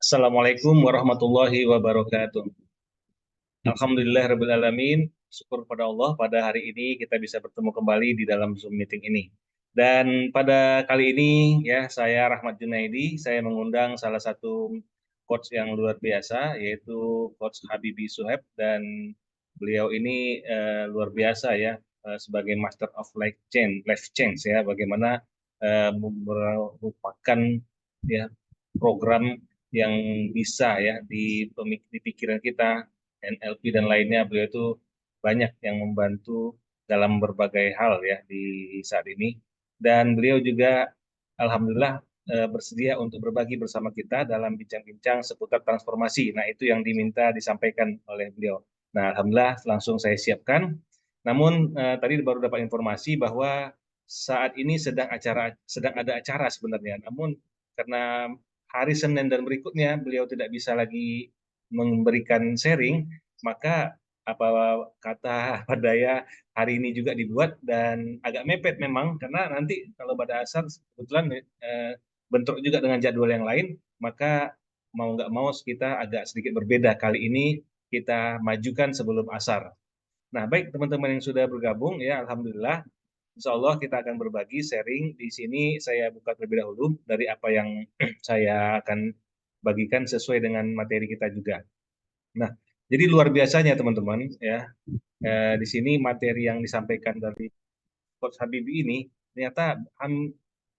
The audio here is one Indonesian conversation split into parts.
Assalamualaikum warahmatullahi wabarakatuh. Alhamdulillah rabbil alamin. Syukur pada Allah pada hari ini kita bisa bertemu kembali di dalam Zoom meeting ini. Dan pada kali ini ya saya Rahmat Junaidi, saya mengundang salah satu coach yang luar biasa yaitu Coach Habibie Suheb, dan beliau ini luar biasa ya, sebagai Master of Life Change ya, bagaimana merupakan ya program yang bisa ya di pikiran kita, NLP dan lainnya. Beliau itu banyak yang membantu dalam berbagai hal ya di saat ini, dan beliau juga alhamdulillah bersedia untuk berbagi bersama kita dalam bincang-bincang seputar transformasi. Nah, itu yang diminta disampaikan oleh beliau. Nah, alhamdulillah langsung saya siapkan. Namun tadi baru dapat informasi bahwa saat ini sedang ada acara sebenarnya. Namun karena hari Senin dan berikutnya beliau tidak bisa lagi memberikan sharing, maka apa kata Pak Daya, hari ini juga dibuat dan agak mepet memang, karena nanti kalau pada asar kebetulan bentrok juga dengan jadwal yang lain, maka mau nggak mau kita agak sedikit berbeda. Kali ini kita majukan sebelum asar. Nah, baik teman-teman yang sudah bergabung ya, alhamdulillah. Insya Allah kita akan berbagi sharing. Di sini saya buka terlebih dahulu dari apa yang saya akan bagikan sesuai dengan materi kita juga. Nah, jadi luar biasanya teman-teman ya, di sini materi yang disampaikan dari Coach Habibie ini ternyata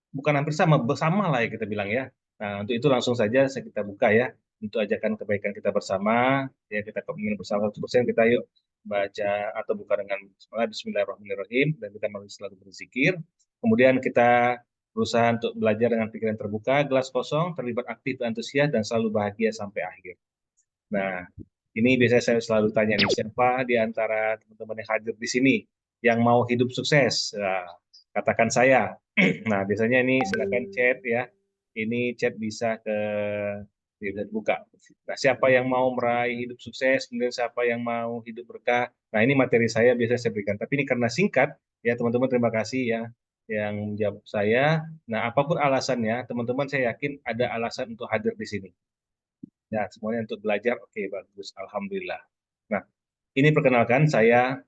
bukan hampir sama lah ya kita bilang ya. Nah, untuk itu langsung saja kita buka ya, untuk ajakan kebaikan kita bersama, ya kita komitmen bersama 100%, kita yuk baca atau buka dengan Bismillahirrahmanirrahim, dan kita masih selalu berzikir. Kemudian kita berusaha untuk belajar dengan pikiran terbuka, gelas kosong, terlibat aktif, antusias, dan selalu bahagia sampai akhir. Nah, ini biasanya saya selalu tanya nih, siapa di antara teman-teman yang hadir di sini yang mau hidup sukses? Nah, katakan saya. Nah, biasanya ini silakan chat ya. Ini chat bisa bisa dibuka. Nah, siapa yang mau meraih hidup sukses, kemudian siapa yang mau hidup berkah. Nah, ini materi saya biasa saya berikan. Tapi ini karena singkat, ya teman-teman, terima kasih ya yang menjawab saya. Nah, apapun alasannya, teman-teman saya yakin ada alasan untuk hadir di sini. Ya, semuanya untuk belajar, oke, bagus, alhamdulillah. Nah, ini perkenalkan saya,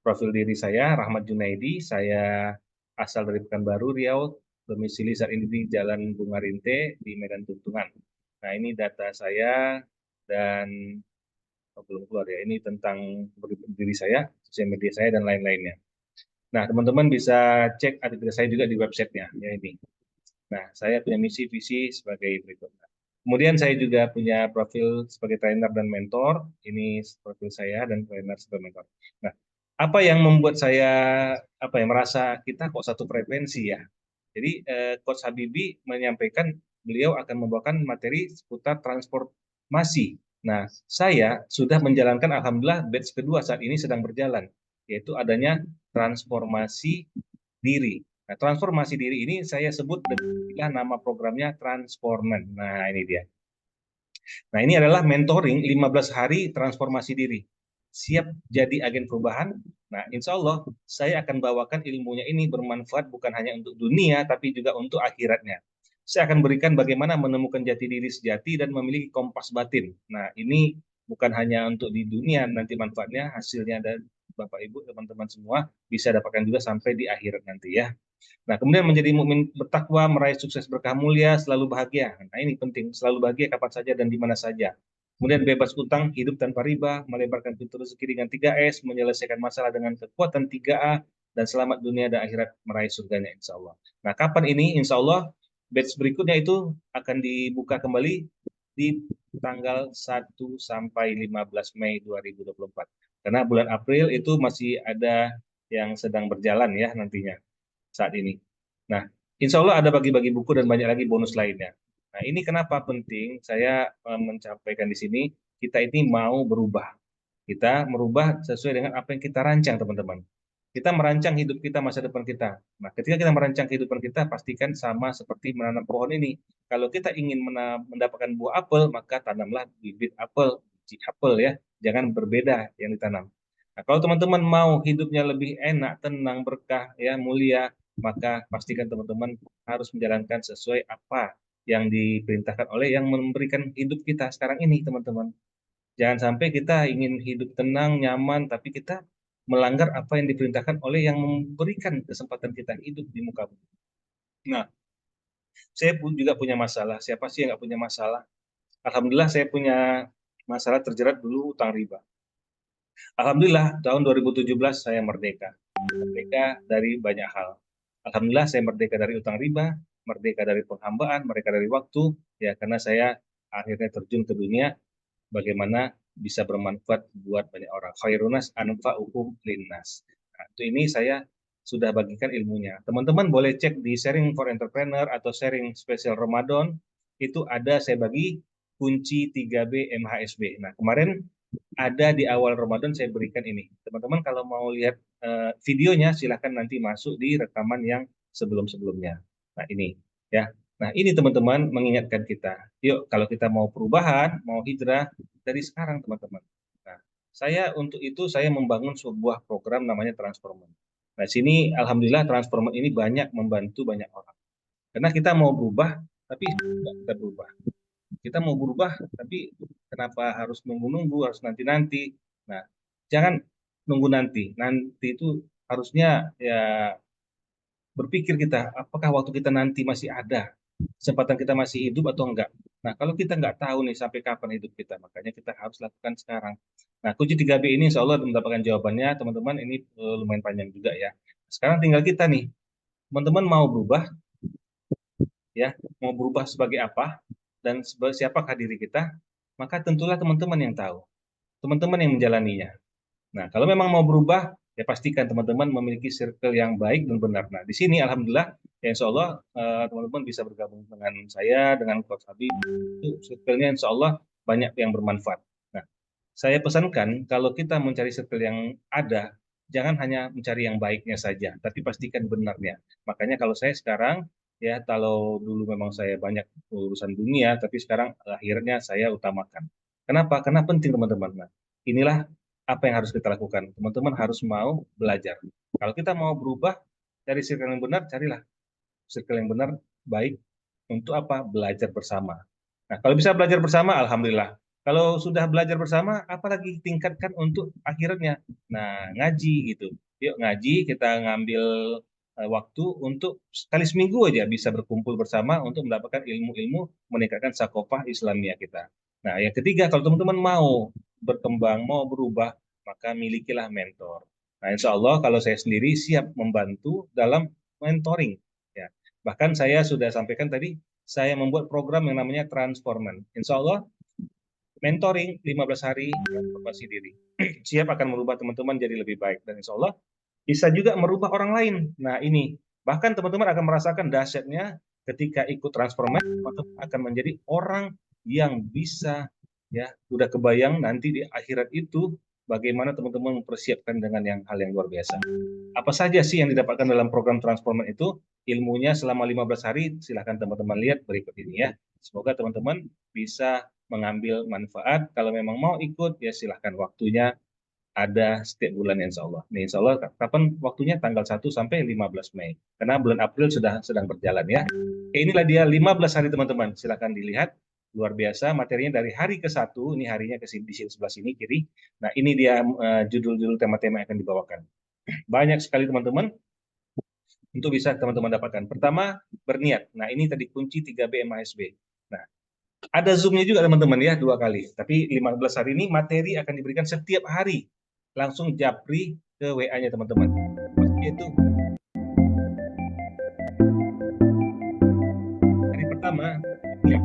profil diri saya Rahmat Junaidi, saya asal dari Pekanbaru, Riau, domisili saat ini di Jalan Bunga Rinte di Medan Tuntungan. Nah, ini data saya, dan belum keluar ya, ini tentang diri saya, sosial media saya, dan lain-lainnya. Nah, teman-teman bisa cek aktivitas saya juga di websitenya, ya ini. Nah, saya punya misi visi sebagai berikut. Kemudian saya juga punya profil sebagai trainer dan mentor. Ini profil saya dan trainer sebagai mentor. Nah, apa yang membuat saya merasa kita kok satu frekuensi ya? Jadi Coach Habibie menyampaikan beliau akan membawakan materi seputar transformasi. Nah, saya sudah menjalankan, alhamdulillah, batch kedua saat ini sedang berjalan, yaitu adanya transformasi diri. Nah, transformasi diri ini saya sebut dengan nama programnya Transforman. Nah, ini dia. Nah, ini adalah mentoring 15 hari transformasi diri. Siap jadi agen perubahan? Nah, insya Allah saya akan bawakan ilmunya ini bermanfaat bukan hanya untuk dunia, tapi juga untuk akhiratnya. Saya akan berikan bagaimana menemukan jati diri sejati dan memiliki kompas batin. Nah, ini bukan hanya untuk di dunia, nanti manfaatnya, hasilnya, dan Bapak Ibu, teman-teman semua bisa dapatkan juga sampai di akhirat nanti ya. Nah, kemudian menjadi mukmin bertakwa, meraih sukses berkah mulia, selalu bahagia. Nah, ini penting, selalu bahagia kapan saja dan di mana saja. Kemudian bebas utang, hidup tanpa riba, melebarkan pintu rezeki dengan 3S, menyelesaikan masalah dengan kekuatan 3A, dan selamat dunia dan akhirat meraih surganya insya Allah. Nah, kapan ini? Insya Allah batch berikutnya itu akan dibuka kembali di tanggal 1 sampai 15 Mei 2024. Karena bulan April itu masih ada yang sedang berjalan ya nantinya saat ini. Nah, insya Allah ada bagi-bagi buku dan banyak lagi bonus lainnya. Nah, ini kenapa penting saya menyampaikan di sini, kita ini mau berubah. Kita merubah sesuai dengan apa yang kita rancang, teman-teman. Kita merancang hidup kita, masa depan kita. Nah, ketika kita merancang kehidupan kita, pastikan sama seperti menanam pohon ini. Kalau kita ingin mendapatkan buah apel, maka tanamlah bibit apel, biji apel ya. Jangan berbeda yang ditanam. Nah, kalau teman-teman mau hidupnya lebih enak, tenang, berkah, ya mulia, maka pastikan teman-teman harus menjalankan sesuai apa yang diperintahkan oleh yang memberikan hidup kita sekarang ini, teman-teman. Jangan sampai kita ingin hidup tenang, nyaman, tapi kita melanggar apa yang diperintahkan oleh yang memberikan kesempatan kita hidup di muka bumi. Nah, saya juga punya masalah. Siapa sih yang nggak punya masalah? Alhamdulillah saya punya masalah terjerat dulu utang riba. Alhamdulillah tahun 2017 saya merdeka. Merdeka dari banyak hal. Alhamdulillah saya merdeka dari utang riba, merdeka dari penghambaan, merdeka dari waktu, ya karena saya akhirnya terjun ke dunia bagaimana bisa bermanfaat buat banyak orang. Khairunas anfa'uhum linnas. Nah, itu ini saya sudah bagikan ilmunya. Teman-teman boleh cek di Sharing for Entrepreneur atau Sharing Spesial Ramadan, itu ada saya bagi kunci 3B MHSB. Nah, kemarin ada di awal Ramadan saya berikan ini. Teman-teman kalau mau lihat videonya silahkan nanti masuk di rekaman yang sebelum-sebelumnya. Nah, ini ya. Nah, ini teman-teman mengingatkan kita. Yuk, kalau kita mau perubahan, mau hijrah dari sekarang, teman-teman. Nah, saya untuk itu saya membangun sebuah program namanya Transformer. Nah, sini alhamdulillah Transformer ini banyak membantu banyak orang. Karena kita mau berubah, tapi tidak kita berubah. Kita mau berubah, tapi kenapa harus nunggu-nunggu, harus nanti-nanti. Nah, jangan nunggu nanti. Nanti itu harusnya ya berpikir kita, apakah waktu kita nanti masih ada, kesempatan kita masih hidup atau enggak. Nah, kalau kita nggak tahu nih sampai kapan hidup kita, makanya kita harus lakukan sekarang. Nah, kunci 3B ini insya Allah mendapatkan jawabannya, teman-teman, ini lumayan panjang juga ya. Sekarang tinggal kita nih, teman-teman mau berubah, ya, mau berubah sebagai apa, dan siapakah diri kita, maka tentulah teman-teman yang tahu, teman-teman yang menjalaninya. Nah, kalau memang mau berubah, ya pastikan teman-teman memiliki circle yang baik dan benar. Nah, di sini alhamdulillah, ya insya Allah teman-teman bisa bergabung dengan saya, dengan Coach Habib, itu circle-nya insya Allah banyak yang bermanfaat. Nah, saya pesankan kalau kita mencari circle yang ada, jangan hanya mencari yang baiknya saja, tapi pastikan benarnya. Makanya kalau saya sekarang, ya kalau dulu memang saya banyak urusan dunia, tapi sekarang akhirnya saya utamakan. Kenapa? Karena penting teman-teman. Nah, inilah apa yang harus kita lakukan. Teman-teman harus mau belajar. Kalau kita mau berubah dari circle yang benar, carilah circle yang benar, baik untuk apa? Belajar bersama. Nah, kalau bisa belajar bersama, alhamdulillah. Kalau sudah belajar bersama, apalagi tingkatkan untuk akhiratnya. Nah, ngaji gitu. Yuk ngaji, kita ngambil waktu untuk sekali seminggu aja bisa berkumpul bersama untuk mendapatkan ilmu-ilmu meningkatkan sakofah Islamiyah kita. Nah, yang ketiga, kalau teman-teman mau berkembang, mau berubah, maka milikilah mentor. Nah, insya Allah kalau saya sendiri siap membantu dalam mentoring. Ya. Bahkan saya sudah sampaikan tadi, saya membuat program yang namanya Transforman. Insya Allah mentoring 15 hari transformasi diri. Siap akan merubah teman-teman jadi lebih baik. Dan insya Allah bisa juga merubah orang lain. Nah ini, bahkan teman-teman akan merasakan dahsyatnya ketika ikut transformasi, teman-teman akan menjadi orang yang bisa, ya udah kebayang nanti di akhirat itu bagaimana teman-teman mempersiapkan dengan hal yang luar biasa. Apa saja sih yang didapatkan dalam program transformasi itu? Ilmunya selama 15 hari, silahkan teman-teman lihat berikut ini ya. Semoga teman-teman bisa mengambil manfaat. Kalau memang mau ikut, ya silahkan waktunya ada setiap bulan insya Allah. Nih, insya Allah kapan waktunya? Tanggal 1 sampai 15 Mei. Karena bulan April sedang berjalan ya. Oke, inilah dia 15 hari teman-teman. Silahkan dilihat. Luar biasa materinya dari hari ke-1, ini harinya di sini sebelah sini kiri. Nah, ini dia judul-judul tema-tema yang akan dibawakan. Banyak sekali teman-teman untuk bisa teman-teman dapatkan. Pertama, berniat. Nah, ini tadi kunci 3B MHSB. Nah, ada Zoom-nya juga teman-teman ya, 2 kali. Tapi 15 hari ini materi akan diberikan setiap hari. Langsung japri ke WA-nya teman-teman. Itu hari pertama, ya.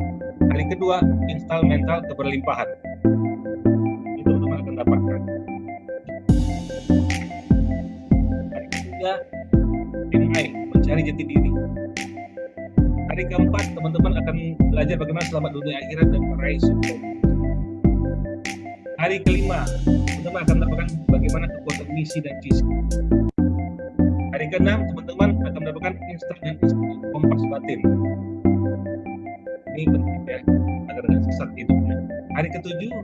Hari kedua, install mental keberlimpahan. Itu teman-teman akan dapatkan. Hari ketiga, MI, mencari jati diri. Hari keempat, teman-teman akan belajar bagaimana selamat dunia akhirat dan meraih sukses. Hari kelima, teman-teman akan mendapatkan bagaimana kekuatan misi dan visi. Hari keenam, teman-teman akan mendapatkan instan dan kompas batin. Ini penting ya, agar dengan sesat hidupnya. Hari ketujuh,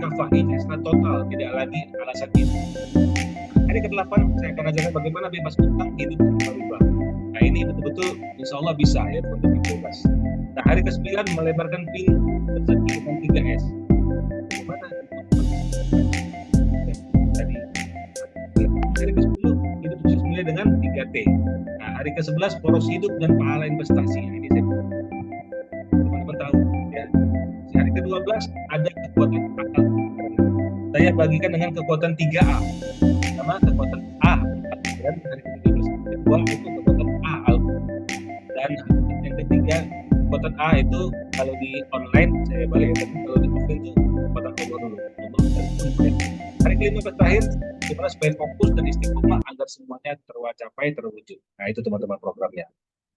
kafah secara total, tidak lagi alasan itu. Hari ke-8, saya akan ajarkan bagaimana bebas utang hidup tanpa riba. Nah ini betul-betul insya Allah bisa ya teman-teman bebas. Nah, hari ke-9 melebarkan pintu rezeki dengan 3S. Bagaimana? Tadi hari ke-10 hidup sukses mulai dengan 3T. Nah, hari ke-11 poros hidup dan pahala investasi. Ini saya teman-teman tahu ya. Hari ke-12 ada kekuatan akal. Saya bagikan dengan kekuatan 3A. Pertama kekuatan A, dan hari ke-13 kedua itu kekuatan A, dan yang ketiga kekuatan A itu kalau di online saya balik, tapi kalau di offline itu kekuatan Allah dulu. Hari ke-15 terakhir gimana supaya fokus dan istiqomah agar semuanya tercapai terwujud. Nah, itu teman-teman programnya.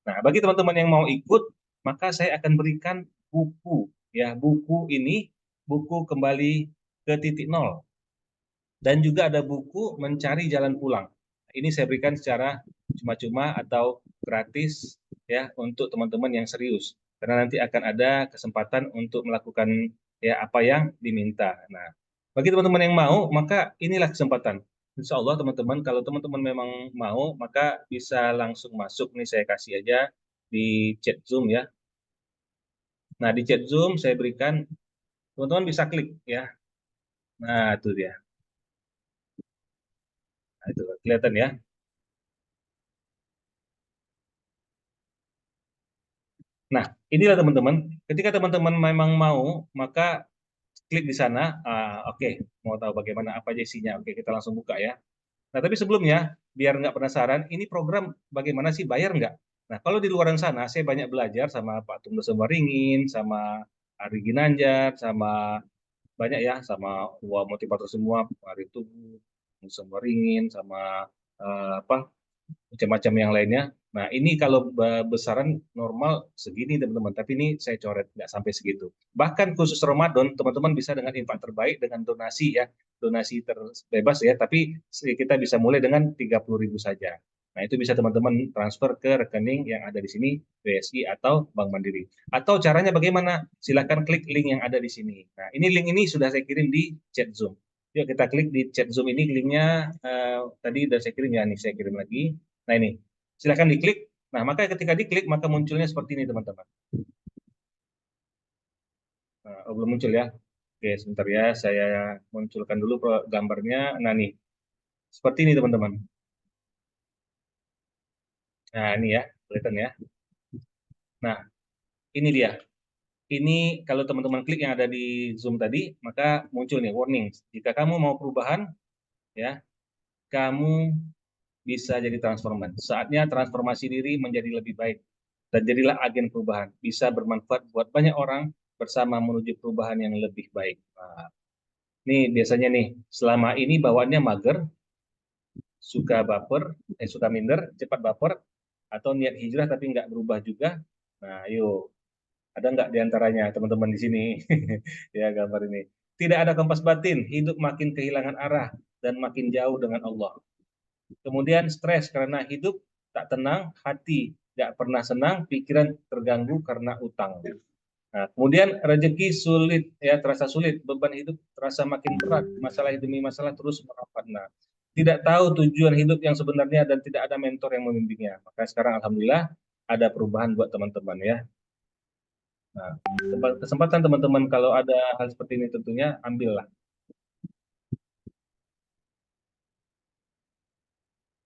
Nah, bagi teman-teman yang mau ikut, maka saya akan berikan buku ya. Buku ini buku kembali ke titik nol, dan juga ada buku mencari jalan pulang. Ini saya berikan secara cuma-cuma atau gratis ya untuk teman-teman yang serius, karena nanti akan ada kesempatan untuk melakukan ya apa yang diminta. Nah, bagi teman-teman yang mau, maka inilah kesempatan. Insya Allah teman-teman, kalau teman-teman memang mau, maka bisa langsung masuk. Nih saya kasih aja di chat Zoom ya. Nah, di chat Zoom saya berikan, teman-teman bisa klik ya. Nah, itu dia. Nah, itu kelihatan ya. Nah, inilah teman-teman. Ketika teman-teman memang mau, maka klik di sana. Oke, mau tahu bagaimana apa aja isinya? Oke, kita langsung buka ya. Nah, tapi sebelumnya, biar nggak penasaran, ini program bagaimana sih, bayar nggak? Nah, kalau di luar sana, saya banyak belajar sama Pak Tunggu Sembaringin, sama Ari Ginanjar, sama banyak ya, sama motivator semua, Pak Ari Tugu, Sembaringin, sama apa macam-macam yang lainnya. Nah, ini kalau besaran normal segini teman-teman, tapi ini saya coret nggak sampai segitu. Bahkan khusus Ramadan, teman-teman bisa dengan infak terbaik dengan donasi ya, donasi terbebas ya, tapi kita bisa mulai dengan 30.000 saja. Nah, itu bisa teman-teman transfer ke rekening yang ada di sini, BSI atau Bank Mandiri. Atau caranya bagaimana? Silakan klik link yang ada di sini. Nah, ini link ini sudah saya kirim di chat Zoom. Yuk kita klik di chat Zoom ini, linknya tadi sudah saya kirim ya, nih saya kirim lagi. Nah, ini silakan diklik. Nah, maka ketika diklik maka munculnya seperti ini teman-teman. Nah, oh, belum muncul ya. Oke, sebentar ya, saya munculkan dulu gambarnya. Nah, nih seperti ini teman-teman. Nah, ini ya, kelihatan ya. Nah, ini dia. Ini kalau teman-teman klik yang ada di Zoom tadi, maka muncul nih warning. Jika kamu mau perubahan, ya, kamu bisa jadi transforman. Saatnya transformasi diri menjadi lebih baik. Dan jadilah agen perubahan. Bisa bermanfaat buat banyak orang bersama menuju perubahan yang lebih baik. Nah, nih biasanya nih, selama ini bawaannya mager, suka baper, suka minder, cepat baper, atau niat hijrah tapi nggak berubah juga. Nah, yuk, ada nggak diantaranya teman-teman di sini? Ya, gambar ini. Tidak ada kompas batin, hidup makin kehilangan arah dan makin jauh dengan Allah. Kemudian stres karena hidup tak tenang, hati tidak pernah senang, pikiran terganggu karena utang. Nah, kemudian rezeki sulit ya, terasa sulit, beban hidup terasa makin berat, masalah demi masalah terus merapat. Nah, tidak tahu tujuan hidup yang sebenarnya dan tidak ada mentor yang membimbingnya. Maka sekarang alhamdulillah ada perubahan buat teman-teman ya. Nah, kesempatan teman-teman kalau ada hal seperti ini tentunya ambillah.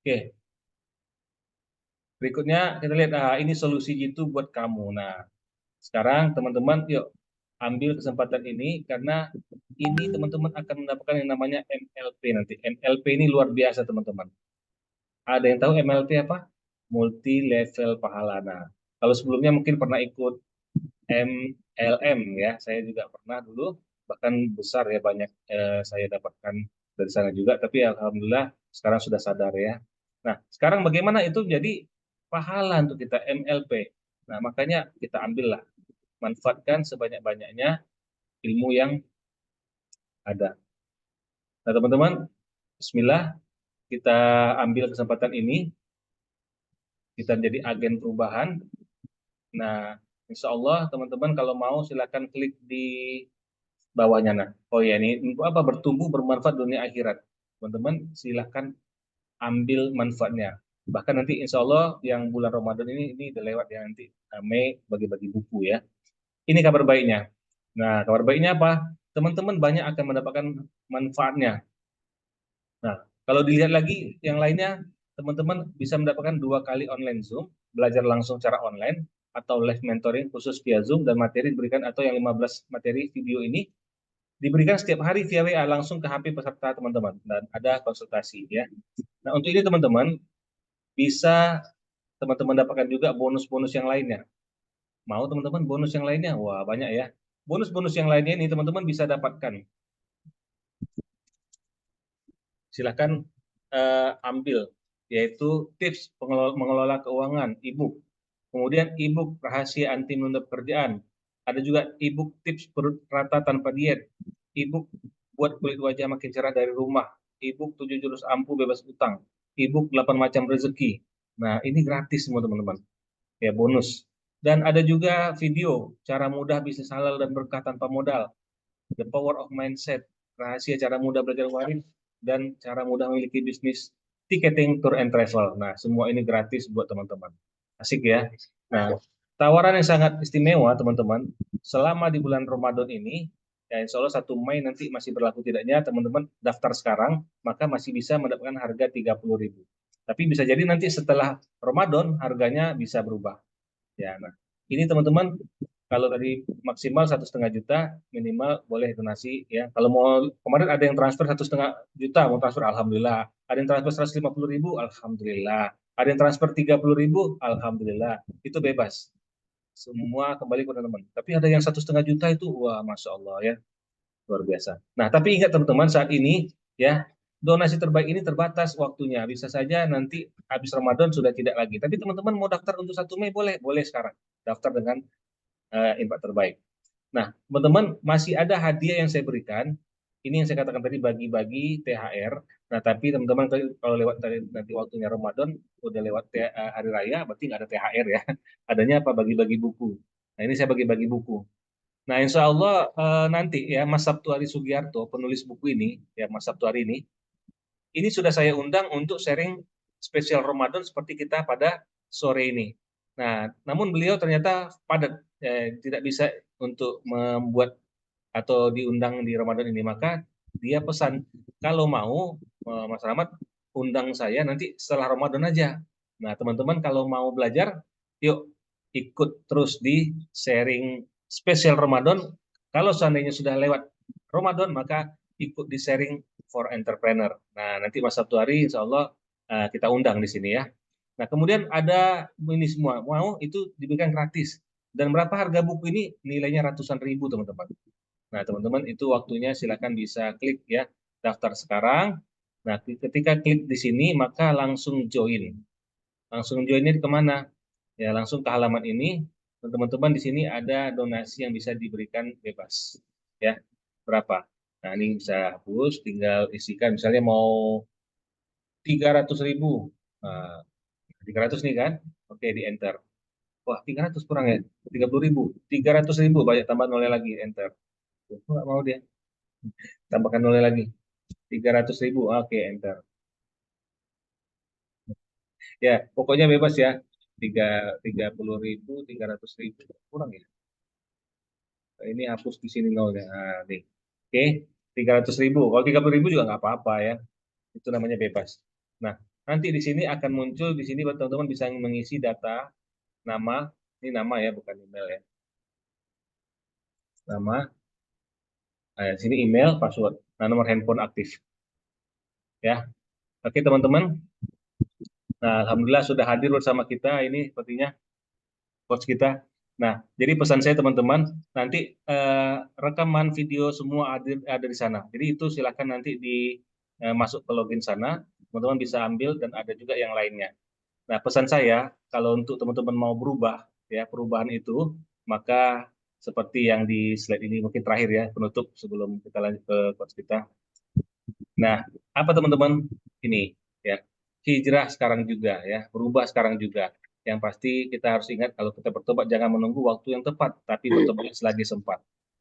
Oke, berikutnya kita lihat, ini solusi itu buat kamu. Nah, sekarang teman-teman yuk ambil kesempatan ini, karena ini teman-teman akan mendapatkan yang namanya MLP nanti. MLP ini luar biasa teman-teman. Ada yang tahu MLP apa? Multi level pahala. Nah, kalau sebelumnya mungkin pernah ikut MLM ya, saya juga pernah dulu, bahkan besar ya, banyak saya dapatkan dari sana juga, tapi alhamdulillah sekarang sudah sadar ya. Nah, sekarang bagaimana itu jadi pahala untuk kita MLP. Nah, makanya kita ambillah, manfaatkan sebanyak-banyaknya ilmu yang ada. Nah, teman-teman, bismillah, kita ambil kesempatan ini, kita menjadi agen perubahan. Nah, insya Allah teman-teman kalau mau silakan klik di bawahnya. Nah, oh ya, ini info apa, bertumbuh bermanfaat dunia akhirat. Teman-teman silakan ambil manfaatnya. Bahkan nanti insya Allah yang bulan Ramadan ini udah lewat ya, nanti Mei bagi-bagi buku ya. Ini kabar baiknya. Nah, kabar baiknya apa? Teman-teman banyak akan mendapatkan manfaatnya. Nah, kalau dilihat lagi yang lainnya, teman-teman bisa mendapatkan 2 kali online Zoom, belajar langsung secara online, atau live mentoring khusus via Zoom, dan materi diberikan, atau yang 15 materi video ini diberikan setiap hari via WA langsung ke HP peserta teman-teman, dan ada konsultasi ya. Nah, untuk ini teman-teman bisa teman-teman dapatkan juga bonus-bonus yang lainnya. Mau teman-teman bonus yang lainnya? Wah, banyak ya. Bonus-bonus yang lainnya ini teman-teman bisa dapatkan. Silahkan ambil, yaitu tips mengelola keuangan, ebook. Kemudian ebook rahasia anti menunda pekerjaan. Ada juga ebook tips perut rata tanpa diet. Ebook buat kulit wajah makin cerah dari rumah. Ebook 7 jurus ampuh bebas utang. Ebook 8 macam rezeki. Nah, ini gratis semua teman-teman. Ya, bonus. Dan ada juga video cara mudah bisnis halal dan berkah tanpa modal. The Power of Mindset, rahasia cara mudah belajar waris, dan cara mudah memiliki bisnis ticketing, tour and travel. Nah, semua ini gratis buat teman-teman. Asik ya. Nah, tawaran yang sangat istimewa teman-teman, selama di bulan Ramadan ini, ya insya Allah 1 Mei nanti masih berlaku tidaknya, teman-teman daftar sekarang, maka masih bisa mendapatkan harga 30.000. Tapi bisa jadi nanti setelah Ramadan harganya bisa berubah. Ya, nah ini teman-teman kalau tadi maksimal 1,5 juta, minimal boleh donasi ya. Kalau mau kemarin ada yang transfer 1,5 juta, mau transfer alhamdulillah. Ada yang transfer 150.000, alhamdulillah. Ada yang transfer 30.000, alhamdulillah. Itu bebas. Semua kembali kepada teman. Tapi ada yang 1,5 juta itu, wah masya Allah ya, luar biasa. Nah, tapi ingat teman-teman, saat ini ya donasi terbaik ini terbatas waktunya. Bisa saja nanti habis Ramadan sudah tidak lagi. Tapi teman-teman mau daftar untuk 1 Mei boleh, boleh sekarang. Daftar dengan impact terbaik. Nah, teman-teman, masih ada hadiah yang saya berikan. Ini yang saya katakan tadi, bagi-bagi THR. Nah, tapi teman-teman kalau lewat nanti waktunya Ramadan, udah lewat hari raya, berarti nggak ada THR ya. Adanya apa? Bagi-bagi buku. Nah, ini saya bagi-bagi buku. Nah, insya Allah nanti ya Mas Sabtuari Sugiarto, penulis buku ini, ya Mas Sabtuari ini sudah saya undang untuk sharing spesial Ramadan seperti kita pada sore ini. Nah, namun beliau ternyata padat, tidak bisa untuk membuat atau diundang di Ramadan ini. Maka dia pesan, kalau mau Mas Rahmat undang saya nanti setelah Ramadan aja. Nah, teman-teman kalau mau belajar, yuk ikut terus di sharing spesial Ramadan. Kalau seandainya sudah lewat Ramadan, maka ikut di sharing for entrepreneur. Nah, nanti Mas Sabtuari insya Allah kita undang di sini ya. Nah, kemudian ada ini semua, mau itu diberikan gratis. Dan berapa harga buku ini? Nilainya ratusan ribu, teman-teman. Nah, teman-teman itu waktunya silakan bisa klik ya, daftar sekarang. Nah, ketika klik di sini, maka langsung join. Langsung joinnya kemana? Ya, langsung ke halaman ini. Teman-teman di sini ada donasi yang bisa diberikan bebas. Ya, berapa? Nah, ini bisa hapus, tinggal isikan. Misalnya mau 300.000. Nah, 300 nih kan? Oke, di enter. Wah, 300 kurang ya? 30.000. 300.000, banyak tambah nolnya lagi, enter. Nggak mau dia. Tambahkan nolnya lagi. 300.000, oke, enter. Ya, pokoknya bebas ya. 30.000, 300.000. Kurang ya? Nah, ini hapus di sini nolnya. Nah, nih. Oke, 300.000. Kalau 30.000 juga nggak apa-apa ya. Itu namanya bebas. Nah, nanti di sini akan muncul, di sini teman-teman bisa mengisi data, nama, ini nama ya, bukan email ya. Nama, nah, di sini email, password, nah, nomor handphone aktif. Ya, oke teman-teman. Nah, alhamdulillah sudah hadir bersama kita ini sepertinya coach kita. Nah, jadi pesan saya teman-teman, nanti rekaman video semua ada di sana. Jadi itu silakan nanti masuk ke login sana, teman-teman bisa ambil dan ada juga yang lainnya. Nah, pesan saya kalau untuk teman-teman mau berubah ya, perubahan itu, maka seperti yang di slide ini mungkin terakhir ya, penutup sebelum kita lanjut ke coach kita. Nah, apa teman-teman? Ini ya, hijrah sekarang juga ya, berubah sekarang juga. Yang pasti kita harus ingat kalau kita bertobat jangan menunggu waktu yang tepat, tapi bertobat selagi sempat.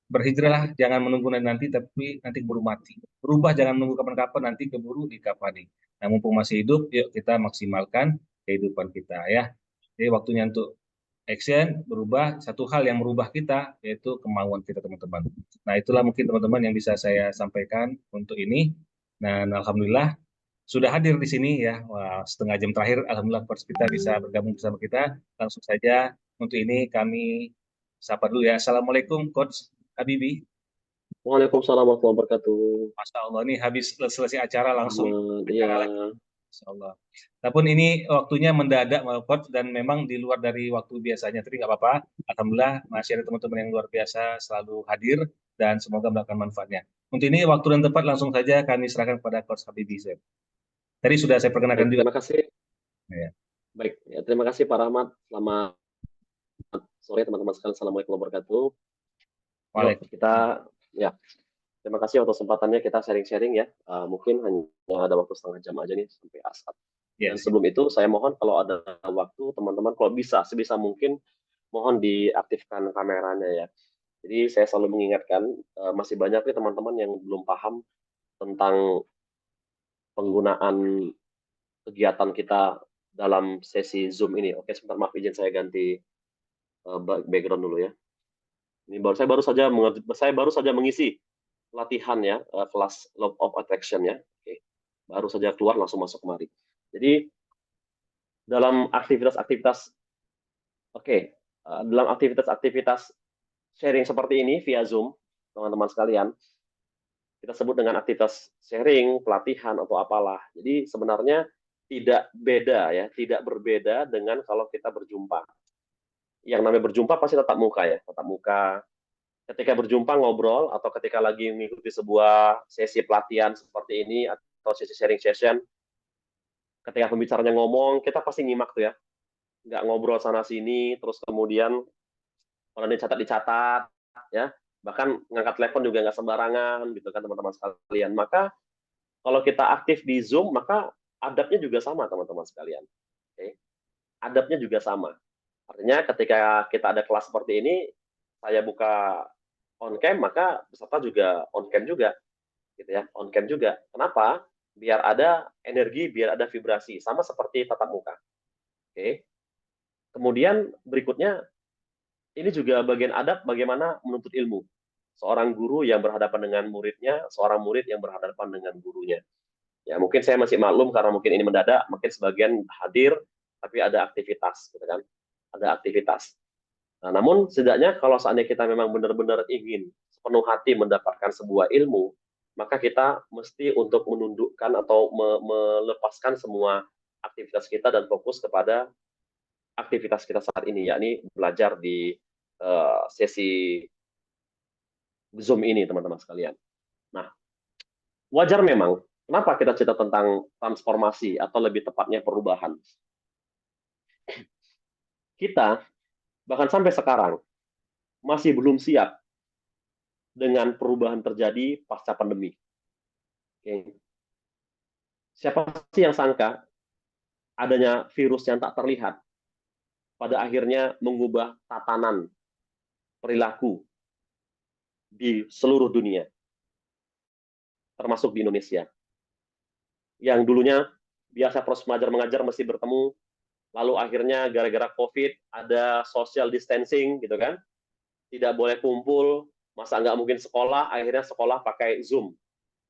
Berhijrahlah jangan menunggu nanti, tapi nanti keburu mati. Berubah jangan menunggu kapan-kapan, nanti keburu dikafani. Nah, mumpung masih hidup, yuk kita maksimalkan kehidupan kita ya. Jadi waktunya untuk action, berubah. Satu hal yang merubah kita yaitu kemauan kita, teman-teman. Nah, itulah mungkin teman-teman yang bisa saya sampaikan untuk ini. Dan alhamdulillah sudah hadir di sini ya. Wah, setengah jam terakhir alhamdulillah coach kita bisa bergabung bersama kita. Langsung saja untuk ini kami sapa dulu ya. Assalamualaikum coach Habibi. Waalaikumsalam warahmatullahi wabarakatuh. Masya Allah, ini habis selesai acara langsung Iya, acara lagi. Masya Allah. Walaupun ini waktunya mendadak, Coach, dan memang di luar dari waktu biasanya, tapi nggak apa-apa. Alhamdulillah masih ada teman-teman yang luar biasa selalu hadir dan semoga mendapatkan manfaatnya. Untuk ini waktu dan tempat langsung saja kami serahkan kepada Coach Habibie. Tadi sudah saya perkenalkan baik, juga. terima kasih. Ya. Baik, ya, terima kasih Pak Rahmat. Selamat sore teman-teman sekalian. Assalamualaikum warahmatullahi wabarakatuh. Yuk, kita ya. Terima kasih untuk kesempatannya kita sharing-sharing ya. Mungkin hanya ada waktu setengah jam aja nih sampai asar. Dan sebelum itu saya mohon kalau ada waktu teman-teman kalau bisa sebisa mungkin mohon diaktifkan kameranya ya. Jadi saya selalu mengingatkan masih banyak nih teman-teman yang belum paham tentang penggunaan kegiatan kita dalam sesi Zoom ini. Oke, sebentar maaf izin saya ganti background dulu ya. Ini saya baru saja mengisi latihan ya, kelas Law of Attraction ya. Oke. Baru saja keluar langsung masuk kemari. Jadi dalam aktivitas-aktivitas dalam aktivitas-aktivitas sharing seperti ini via Zoom, teman-teman sekalian, kita sebut dengan aktivitas sharing, pelatihan atau apalah. Jadi sebenarnya tidak beda ya, tidak berbeda dengan kalau kita berjumpa. Yang namanya berjumpa pasti tatap muka ya, tatap muka. Ketika berjumpa ngobrol atau ketika lagi mengikuti sebuah sesi pelatihan seperti ini atau sesi sharing session, ketika pembicaranya ngomong, kita pasti nyimak tuh ya, nggak ngobrol sana sini, terus kemudian kalau dicatat ya, bahkan ngangkat telepon juga nggak sembarangan gitu kan teman-teman sekalian. Maka kalau kita aktif di Zoom, maka adabnya juga sama teman-teman sekalian. Oke. Adabnya juga sama. Artinya ketika kita ada kelas seperti ini, saya buka on cam, maka peserta juga on cam juga, gitu ya, on cam juga. Kenapa? Biar ada energi, biar ada vibrasi, sama seperti tatap muka. Oke. Kemudian berikutnya, ini juga bagian adab bagaimana menuntut ilmu. Seorang guru yang berhadapan dengan muridnya, seorang murid yang berhadapan dengan gurunya. Ya, mungkin saya masih maklum karena mungkin ini mendadak, mungkin sebagian hadir, tapi ada aktivitas, gitu kan? Ada aktivitas. Nah, namun setidaknya kalau seandainya kita memang benar-benar ingin sepenuh hati mendapatkan sebuah ilmu, maka kita mesti untuk menundukkan atau melepaskan semua aktivitas kita dan fokus kepada aktivitas kita saat ini, yakni belajar di sesi Zoom ini, teman-teman sekalian. Nah, wajar memang, kenapa kita cerita tentang transformasi atau lebih tepatnya perubahan? Kita, bahkan sampai sekarang, masih belum siap dengan perubahan terjadi pasca pandemi. Oke. Siapa sih yang sangka adanya virus yang tak terlihat pada akhirnya mengubah tatanan perilaku di seluruh dunia, termasuk di Indonesia. Yang dulunya biasa proses belajar mengajar mesti bertemu, lalu akhirnya gara-gara COVID ada social distancing gitu kan, tidak boleh kumpul, masa nggak mungkin sekolah, akhirnya sekolah pakai Zoom.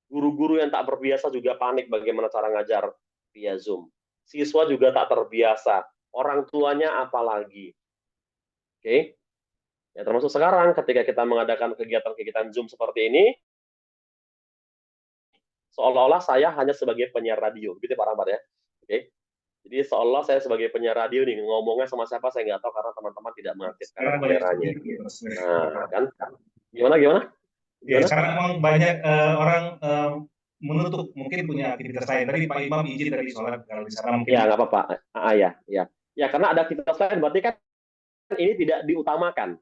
Guru-guru yang tak terbiasa juga panik bagaimana cara ngajar via Zoom. Siswa juga tak terbiasa, orang tuanya apalagi. Oke, ya termasuk sekarang ketika kita mengadakan kegiatan-kegiatan Zoom seperti ini, seolah-olah saya hanya sebagai penyiar radio, gitu Pak Rahmat ya. Oke, jadi seolah saya sebagai penyiar radio nih, ngomongnya sama siapa saya nggak tahu karena teman-teman tidak mengaktifkan kameranya. Nah, kan? Gimana? Ya, sekarang memang banyak orang menutup, mungkin punya aktivitas lain. Tadi Pak Imam izin tadi sholat, kalau di sana mungkin. Ya, nggak apa-apa. Ya. Ya, karena ada aktivitas lain, berarti kan ini tidak diutamakan.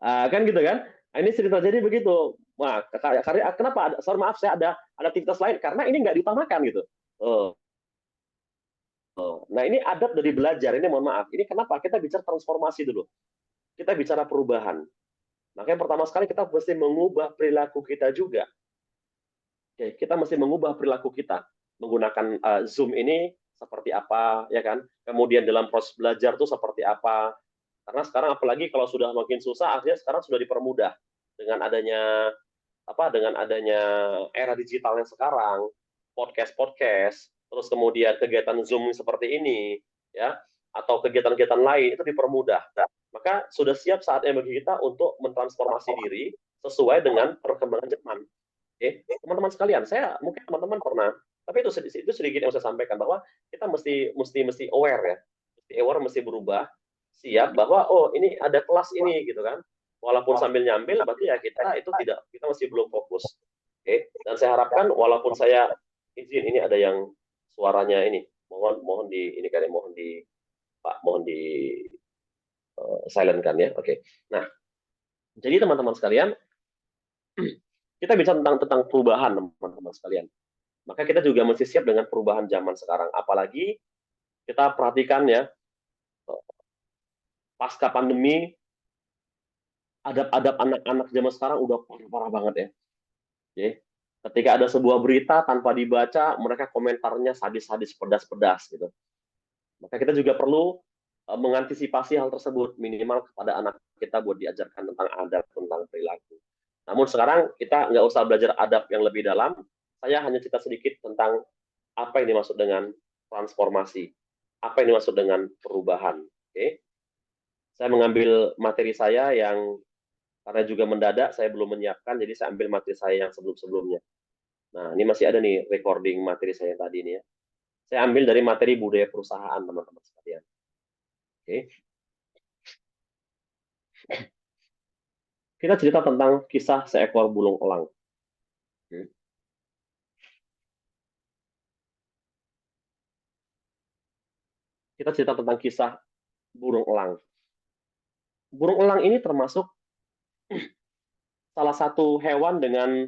Kan gitu kan? Ini sering terjadi begitu. Wah, kenapa? Sorry maaf, saya ada aktivitas lain karena ini nggak diutamakan gitu. Nah, ini adab dari belajar. Ini mohon maaf. Ini kenapa? Kita bicara transformasi dulu. Kita bicara perubahan. Makanya pertama sekali kita mesti mengubah perilaku kita juga. Oke, kita mesti mengubah perilaku kita. menggunakan Zoom ini seperti apa, ya kan? Kemudian dalam proses belajar tuh seperti apa? Karena sekarang apalagi kalau sudah makin susah, artinya sekarang sudah dipermudah dengan adanya dengan adanya era digitalnya sekarang, podcast, terus kemudian kegiatan Zoom seperti ini, ya, atau kegiatan-kegiatan lain itu dipermudah. Maka sudah siap saatnya bagi kita untuk mentransformasi diri sesuai dengan perkembangan zaman. Oke, teman-teman sekalian, mungkin teman-teman pernah, tapi itu sedikit yang saya sampaikan bahwa kita mesti aware ya, mesti berubah, siap bahwa oh ini ada kelas ini gitu kan, walaupun sambil nyambil berarti ya kita masih belum fokus. Oke, dan saya harapkan walaupun saya izin ini ada yang suaranya ini, mohon di ini kan ya, mohon di silent kan ya. Oke. Nah, jadi teman-teman sekalian, kita bicara tentang perubahan teman-teman sekalian. Maka kita juga mesti siap dengan perubahan zaman sekarang. Apalagi kita perhatikan ya, pasca pandemi, adab-adab anak-anak zaman sekarang udah parah-parah banget ya. Oke. Ketika ada sebuah berita tanpa dibaca, mereka komentarnya sadis-sadis, pedas-pedas gitu. Maka kita juga perlu mengantisipasi hal tersebut, minimal kepada anak kita buat diajarkan tentang adab, tentang perilaku. Namun sekarang kita nggak usah belajar adab yang lebih dalam, saya hanya cerita sedikit tentang apa yang dimaksud dengan transformasi, apa yang dimaksud dengan perubahan. Oke, saya mengambil materi saya yang karena juga mendadak, saya belum menyiapkan, jadi saya ambil materi saya yang sebelum-sebelumnya. Nah, ini masih ada nih recording materi saya tadi ini ya. Saya ambil dari materi budaya perusahaan, teman-teman sekalian. Oke. Kita cerita tentang kisah seekor burung elang. Kita cerita tentang kisah burung elang. Burung elang ini termasuk salah satu hewan dengan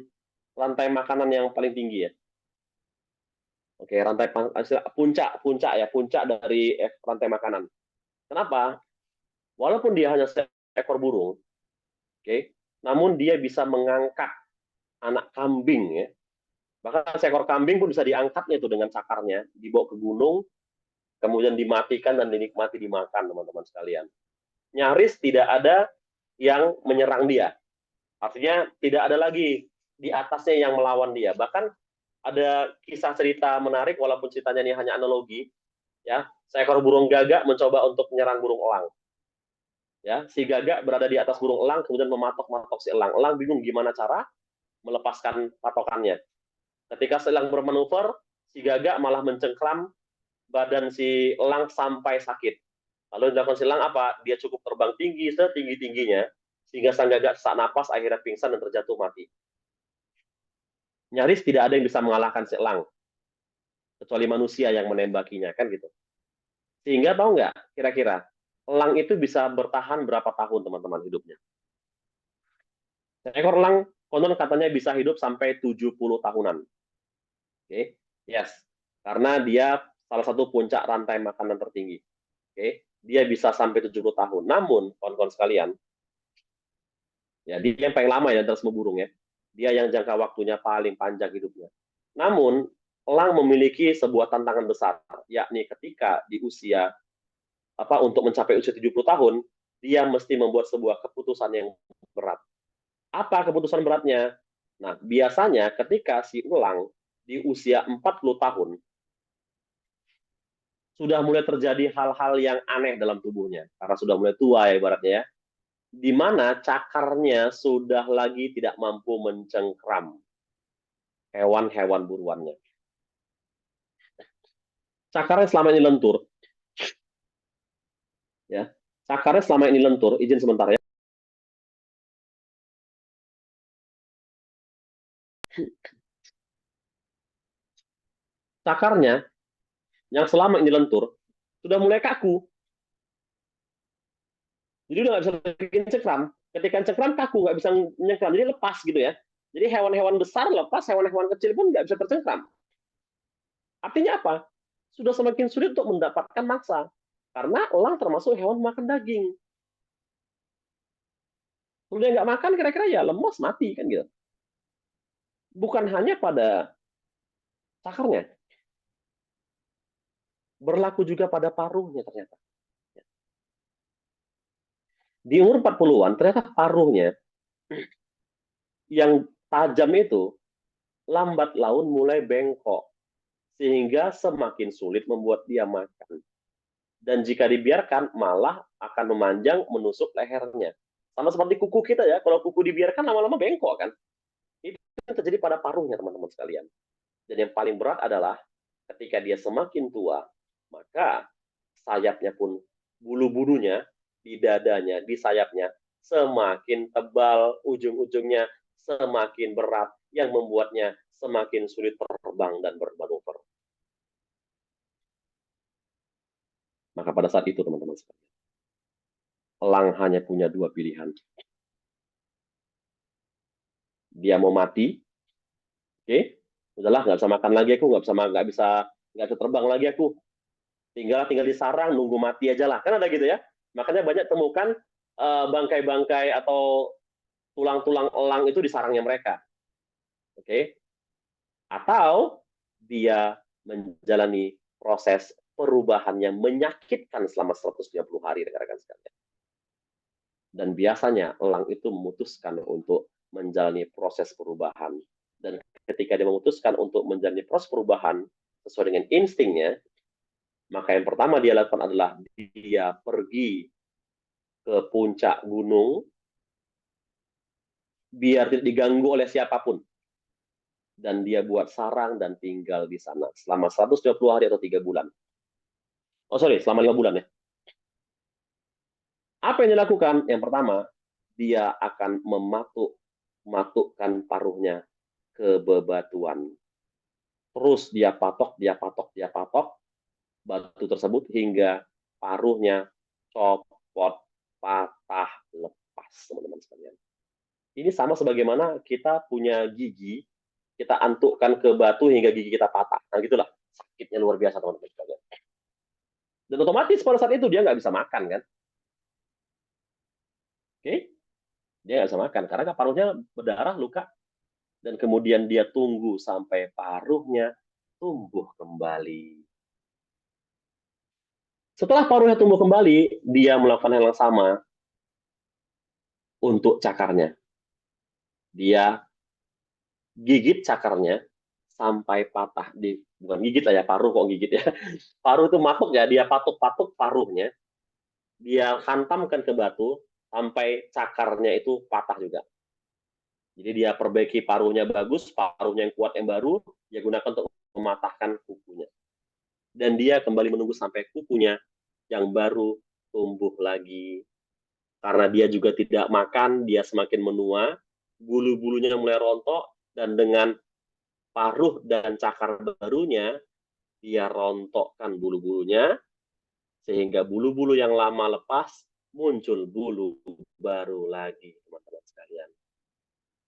rantai makanan yang paling tinggi ya. Oke, puncak dari rantai makanan. Kenapa? Walaupun dia hanya seekor burung, oke, namun dia bisa mengangkat anak kambing ya. Bahkan seekor kambing pun bisa diangkatnya itu dengan cakarnya, dibawa ke gunung, kemudian dimatikan dan dinikmati dimakan teman-teman sekalian. Nyaris tidak ada yang menyerang dia. Artinya tidak ada lagi di atasnya yang melawan dia. Bahkan ada kisah cerita menarik, walaupun ceritanya ini hanya analogi, ya, seekor burung gagak mencoba untuk menyerang burung elang. Ya, si gagak berada di atas burung elang, kemudian mematok-matok si elang. Elang bingung gimana cara melepaskan patokannya. Ketika si elang bermanuver, si gagak malah mencengkram badan si elang sampai sakit. Lalu yang dilakukan si elang apa? Dia cukup terbang tinggi, setinggi-tingginya, sehingga sang gagak sesak napas, akhirnya pingsan dan terjatuh mati. Nyaris tidak ada yang bisa mengalahkan si elang, kecuali manusia yang menembakinya, kan gitu. Sehingga tahu nggak, kira-kira elang itu bisa bertahan berapa tahun teman-teman hidupnya? Seekor elang konon katanya bisa hidup sampai 70 tahunan. Oke, yes. Karena dia salah satu puncak rantai makanan tertinggi. Oke, dia bisa sampai 70 tahun. Namun, kawan-kawan sekalian, ya dia yang paling lama ya dari semua burung ya. Dia yang jangka waktunya paling panjang hidupnya. Namun, elang memiliki sebuah tantangan besar, yakni ketika di usia untuk mencapai usia 70 tahun, dia mesti membuat sebuah keputusan yang berat. Apa keputusan beratnya? Nah, biasanya ketika si elang di usia 40 tahun, sudah mulai terjadi hal-hal yang aneh dalam tubuhnya, karena sudah mulai tua ya ibaratnya ya, di mana cakarnya sudah lagi tidak mampu mencengkram hewan-hewan buruannya. Cakarnya selama ini lentur, ya. Cakarnya selama ini lentur, izin sebentar ya. Cakarnya yang selama ini lentur sudah mulai kaku. Jadi udah nggak bisa bikin cengkram. Ketika cengkram kaku, nggak bisa nyengkram, jadi lepas gitu ya. Jadi hewan-hewan besar lepas, hewan-hewan kecil pun nggak bisa tercengkram. Artinya apa? Sudah semakin sulit untuk mendapatkan mangsa. Karena elang termasuk hewan makan daging. Kalau dia nggak makan, kira-kira ya lemas, mati kan gitu. Bukan hanya pada cakarnya, berlaku juga pada paruhnya ternyata. Di umur 40-an, ternyata paruhnya yang tajam itu lambat laun mulai bengkok, sehingga semakin sulit membuat dia makan. Dan jika dibiarkan, malah akan memanjang menusuk lehernya. Sama seperti kuku kita ya, kalau kuku dibiarkan lama-lama bengkok kan. Itu yang terjadi pada paruhnya teman-teman sekalian. Dan yang paling berat adalah ketika dia semakin tua, maka sayapnya pun, bulu-bulunya di dadanya, di sayapnya semakin tebal, ujung-ujungnya semakin berat, yang membuatnya semakin sulit terbang dan bermanuver. Maka pada saat itu teman-teman sekalian, elang hanya punya dua pilihan. Dia mau mati, oke, udahlah nggak bisa makan lagi aku, nggak bisa terbang lagi aku, tinggal di sarang nunggu mati aja lah, kan ada gitu ya. Makanya banyak temukan bangkai-bangkai atau tulang-tulang elang itu di sarangnya mereka, oke. Atau dia menjalani proses perubahan yang menyakitkan selama 130 hari, rekan-rekan sekalian. Dan biasanya elang itu memutuskan untuk menjalani proses perubahan. Dan ketika dia memutuskan untuk menjalani proses perubahan sesuai dengan instingnya, maka yang pertama dia lakukan adalah dia pergi ke puncak gunung biar tidak diganggu oleh siapapun. Dan dia buat sarang dan tinggal di sana selama 120 hari atau 3 bulan. Oh sorry, selama 5 bulan ya. Apa yang dilakukan? Yang pertama, dia akan mematukkan paruhnya ke bebatuan. Terus dia patok batu tersebut hingga paruhnya copot, patah, lepas, teman-teman sekalian. Ini sama sebagaimana kita punya gigi, kita antukkan ke batu hingga gigi kita patah. Nah, gitulah. Sakitnya luar biasa, teman-teman sekalian. Dan otomatis pada saat itu dia nggak bisa makan, kan? Oke? Dia nggak bisa makan, karena paruhnya berdarah, luka. Dan kemudian dia tunggu sampai paruhnya tumbuh kembali. Setelah paruhnya tumbuh kembali, dia melakukan hal yang sama untuk cakarnya. Dia gigit cakarnya sampai patah. Bukan gigit lah ya, paruh kok gigit ya. Paruh itu matuk ya, dia patuk-patuk paruhnya. Dia hantamkan ke batu sampai cakarnya itu patah juga. Jadi dia perbaiki paruhnya bagus, paruhnya yang kuat yang baru, dia gunakan untuk mematahkan kukunya. Dan dia kembali menunggu sampai kukunya yang baru tumbuh lagi. Karena dia juga tidak makan, dia semakin menua, bulu-bulunya mulai rontok, dan dengan paruh dan cakar barunya, dia rontokkan bulu-bulunya, sehingga bulu-bulu yang lama lepas, muncul bulu baru lagi, teman-teman sekalian.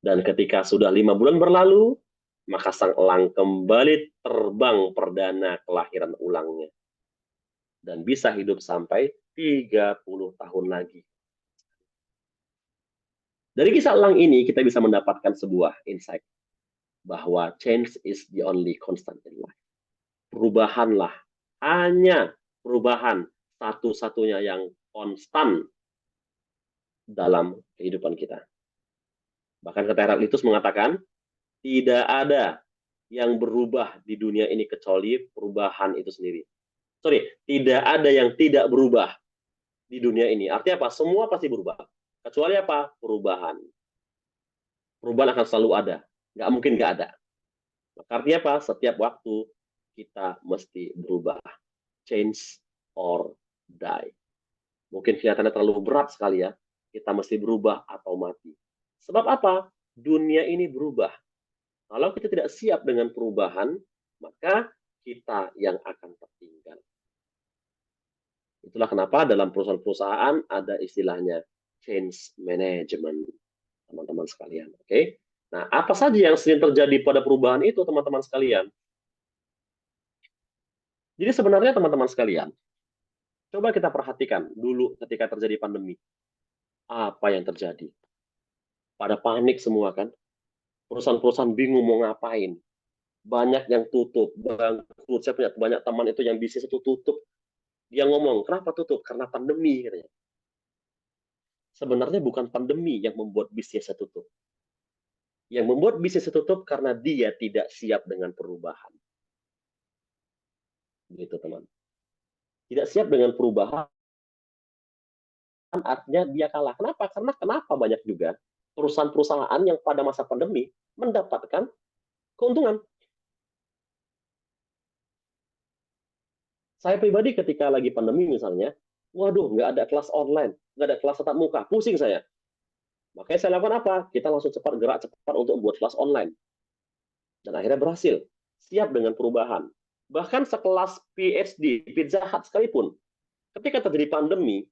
Dan ketika sudah 5 bulan berlalu, maka sang elang kembali terbang perdana kelahiran ulangnya. Dan bisa hidup sampai 30 tahun lagi. Dari kisah elang ini, kita bisa mendapatkan sebuah insight. Bahwa change is the only constant in life. Perubahanlah, hanya perubahan satu-satunya yang konstan dalam kehidupan kita. Bahkan kata Heraklitus mengatakan, tidak ada yang berubah di dunia ini kecuali perubahan itu sendiri. Sorry, tidak ada yang tidak berubah di dunia ini. Artinya apa? Semua pasti berubah. Kecuali apa? Perubahan. Perubahan akan selalu ada. Nggak mungkin nggak ada. Artinya apa? Setiap waktu kita mesti berubah. Change or die. Mungkin kelihatannya terlalu berat sekali ya. Kita mesti berubah atau mati. Sebab apa? Dunia ini berubah. Kalau kita tidak siap dengan perubahan, maka kita yang akan tertinggal. Itulah kenapa dalam perusahaan-perusahaan ada istilahnya change management, teman-teman sekalian. Oke? Nah, apa saja yang sering terjadi pada perubahan itu, teman-teman sekalian? Jadi sebenarnya teman-teman sekalian, coba kita perhatikan dulu ketika terjadi pandemi. Apa yang terjadi? Pada panik semua kan? Perusahaan-perusahaan bingung mau ngapain. banyak yang tutup, bangkrut. Saya punya banyak teman itu yang bisnis itu tutup. Dia ngomong, kenapa tutup? Karena pandemi, katanya. Sebenarnya bukan pandemi yang membuat bisnisnya tutup. Yang membuat bisnisnya tutup karena dia tidak siap dengan perubahan. Gitu, teman. Tidak siap dengan perubahan, artinya dia kalah. Kenapa? Karena kenapa banyak juga perusahaan-perusahaan yang pada masa pandemi mendapatkan keuntungan. Saya pribadi ketika lagi pandemi misalnya, waduh, nggak ada kelas online, nggak ada kelas tatap muka, pusing saya. Makanya saya lakukan apa? Kita langsung gerak cepat untuk membuat kelas online. Dan akhirnya berhasil. Siap dengan perubahan. Bahkan sekelas PhD, Pizza Hut sekalipun, ketika terjadi pandemi,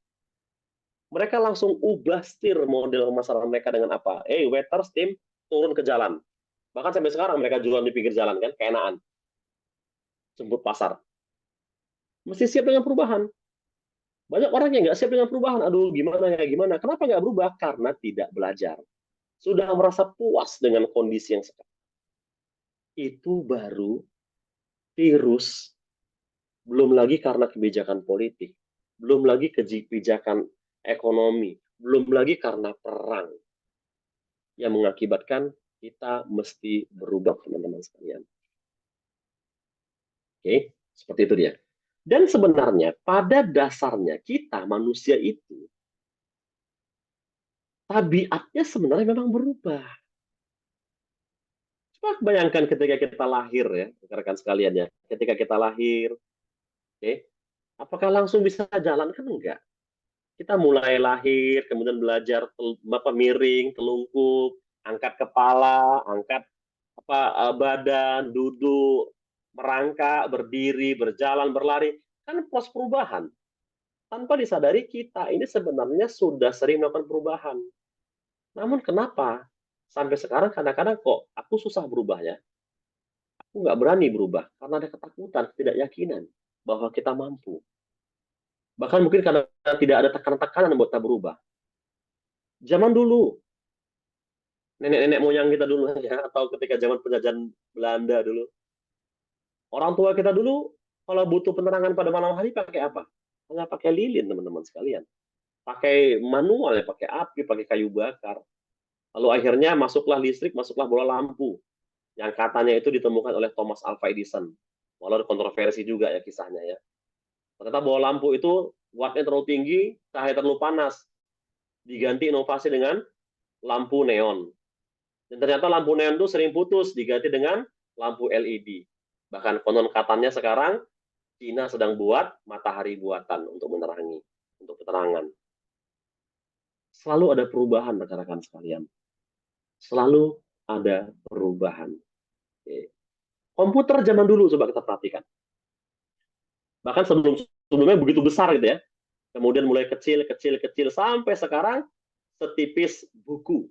mereka langsung ubah setir model pemasaran mereka dengan apa? Waiters, tim, turun ke jalan. Bahkan sampai sekarang mereka jualan di pinggir jalan, kan? Keenaan. Jemput pasar. Mesti siap dengan perubahan. Banyak orang yang nggak siap dengan perubahan. Aduh, gimana ya, gimana? Kenapa nggak berubah? Karena tidak belajar. Sudah merasa puas dengan kondisi yang sekarang. Itu baru virus, belum lagi karena kebijakan politik, belum lagi kebijakan ekonomi, belum lagi karena perang yang mengakibatkan kita mesti berubah, teman-teman sekalian. Oke, seperti itu dia. Dan sebenarnya pada dasarnya kita manusia itu tabiatnya sebenarnya memang berubah. Coba bayangkan ketika kita lahir ya, rekan-rekan sekalian ya. Ketika kita lahir, oke, apakah langsung bisa jalan? Kan enggak. Kita mulai lahir, kemudian belajar miring, telungkup, angkat kepala, angkat badan, duduk, merangkak, berdiri, berjalan, berlari. Kan proses perubahan. Tanpa disadari kita ini sebenarnya sudah sering melakukan perubahan. Namun kenapa sampai sekarang kadang-kadang kok aku susah berubah ya? Aku nggak berani berubah karena ada ketakutan, ketidakyakinan bahwa kita mampu. Bahkan mungkin karena tidak ada tekanan-tekanan buat kita berubah. Zaman dulu, nenek-nenek moyang kita dulu ya, atau ketika zaman penjajahan Belanda dulu, orang tua kita dulu kalau butuh penerangan pada malam hari pakai apa? Nggak pakai lilin, teman-teman sekalian. Pakai manual ya, pakai api, pakai kayu bakar. Lalu akhirnya masuklah listrik, masuklah bola lampu. Yang katanya itu ditemukan oleh Thomas Alva Edison. Walau kontroversi juga ya kisahnya ya. Ternyata bola lampu itu wattnya terlalu tinggi, cahaya terlalu panas. Diganti inovasi dengan lampu neon. Dan ternyata lampu neon itu sering putus, diganti dengan lampu LED. Bahkan konon katanya sekarang Cina sedang buat matahari buatan untuk menerangi, untuk penerangan. Selalu ada perubahan, rekan-rekan sekalian. Selalu ada perubahan. Oke. Komputer zaman dulu coba kita perhatikan. Bahkan sebelumnya begitu besar gitu ya. Kemudian mulai kecil, kecil, kecil sampai sekarang setipis buku.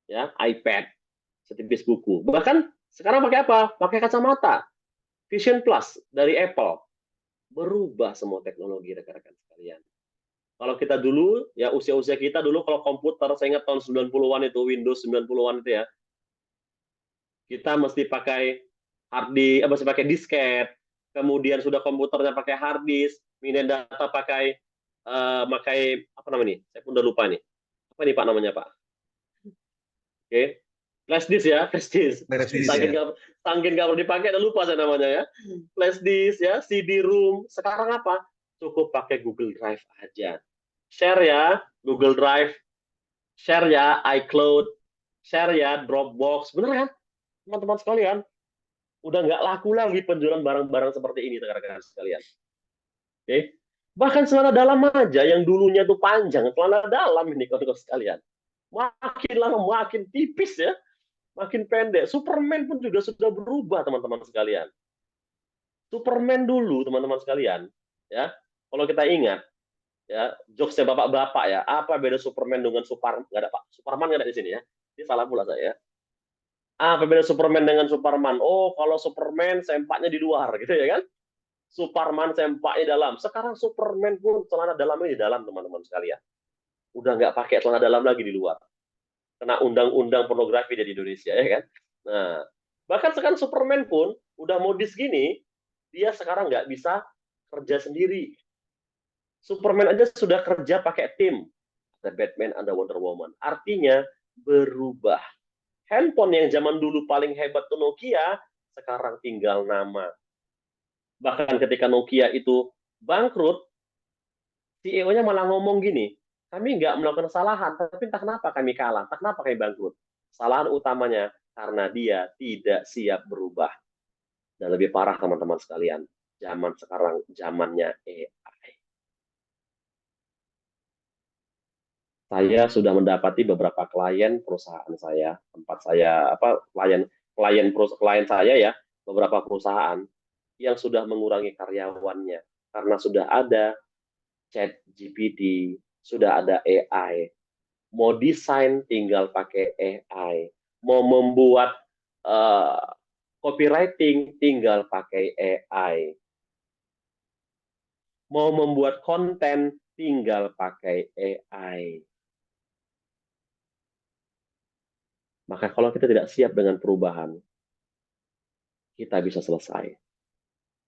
Ya, iPad, setipis buku. Bahkan sekarang pakai apa? Pakai kacamata. Vision Plus dari Apple. Berubah semua teknologi, rekan-rekan sekalian. Kalau kita dulu, ya usia-usia kita dulu kalau komputer, saya ingat tahun 90-an itu, Windows 90-an itu ya, kita mesti pakai mesti pakai disket, kemudian sudah komputernya pakai hard disk, pindahin data pakai apa namanya nih? Saya pun udah lupa nih. Apa nih Pak namanya Pak? Oke, flash disk ya, flash disk. Saking nggak perlu dipakai, udah lupa saya namanya ya. Flash disk ya, CD-ROM. Sekarang apa? Cukup pakai Google Drive aja. Share ya, Google Drive. Share ya, iCloud. Share ya, Dropbox. Bener kan? Teman-teman sekalian, udah nggak laku lagi penjualan barang-barang seperti ini, rekan-rekan sekalian. Oke. Bahkan celana dalam aja yang dulunya tuh panjang, celana dalam ini kalau sekalian. Makin lama makin tipis ya, makin pendek. Superman pun juga sudah berubah, teman-teman sekalian. Superman dulu, teman-teman sekalian, ya. Kalau kita ingat, ya, jokesnya bapak-bapak ya, apa beda Superman dengan Superman? Nggak ada Pak, Superman nggak ada di sini ya. Ini salah pula saya. Apa beda Superman dengan Superman? Oh, kalau Superman sempaknya di luar, gitu ya kan? Superman sempaknya dalam. Sekarang Superman pun celana dalamnya di dalam, teman-teman sekalian. Udah nggak pakai celana dalam lagi di luar. Kena undang-undang pornografi di Indonesia, ya kan? Nah, Bahkan sekarang Superman pun udah modis gini, dia sekarang nggak bisa kerja sendiri. Superman aja sudah kerja pakai tim. Ada Batman, ada Wonder Woman. Artinya berubah. Handphone yang zaman dulu paling hebat tuh Nokia, sekarang tinggal nama. Bahkan ketika Nokia itu bangkrut, CEO-nya malah ngomong gini, kami nggak melakukan kesalahan, tapi entah kenapa kami kalah, entah kenapa kami bangkrut. Kesalahan utamanya karena dia tidak siap berubah. Dan lebih parah teman-teman sekalian, zaman sekarang zamannya AI. Saya sudah mendapati beberapa klien perusahaan saya, tempat saya klien saya ya, beberapa perusahaan yang sudah mengurangi karyawannya karena sudah ada Chat GPT, sudah ada AI. Mau desain tinggal pakai AI. Mau membuat copywriting tinggal pakai AI. Mau membuat konten tinggal pakai AI. Maka kalau kita tidak siap dengan perubahan, kita bisa selesai.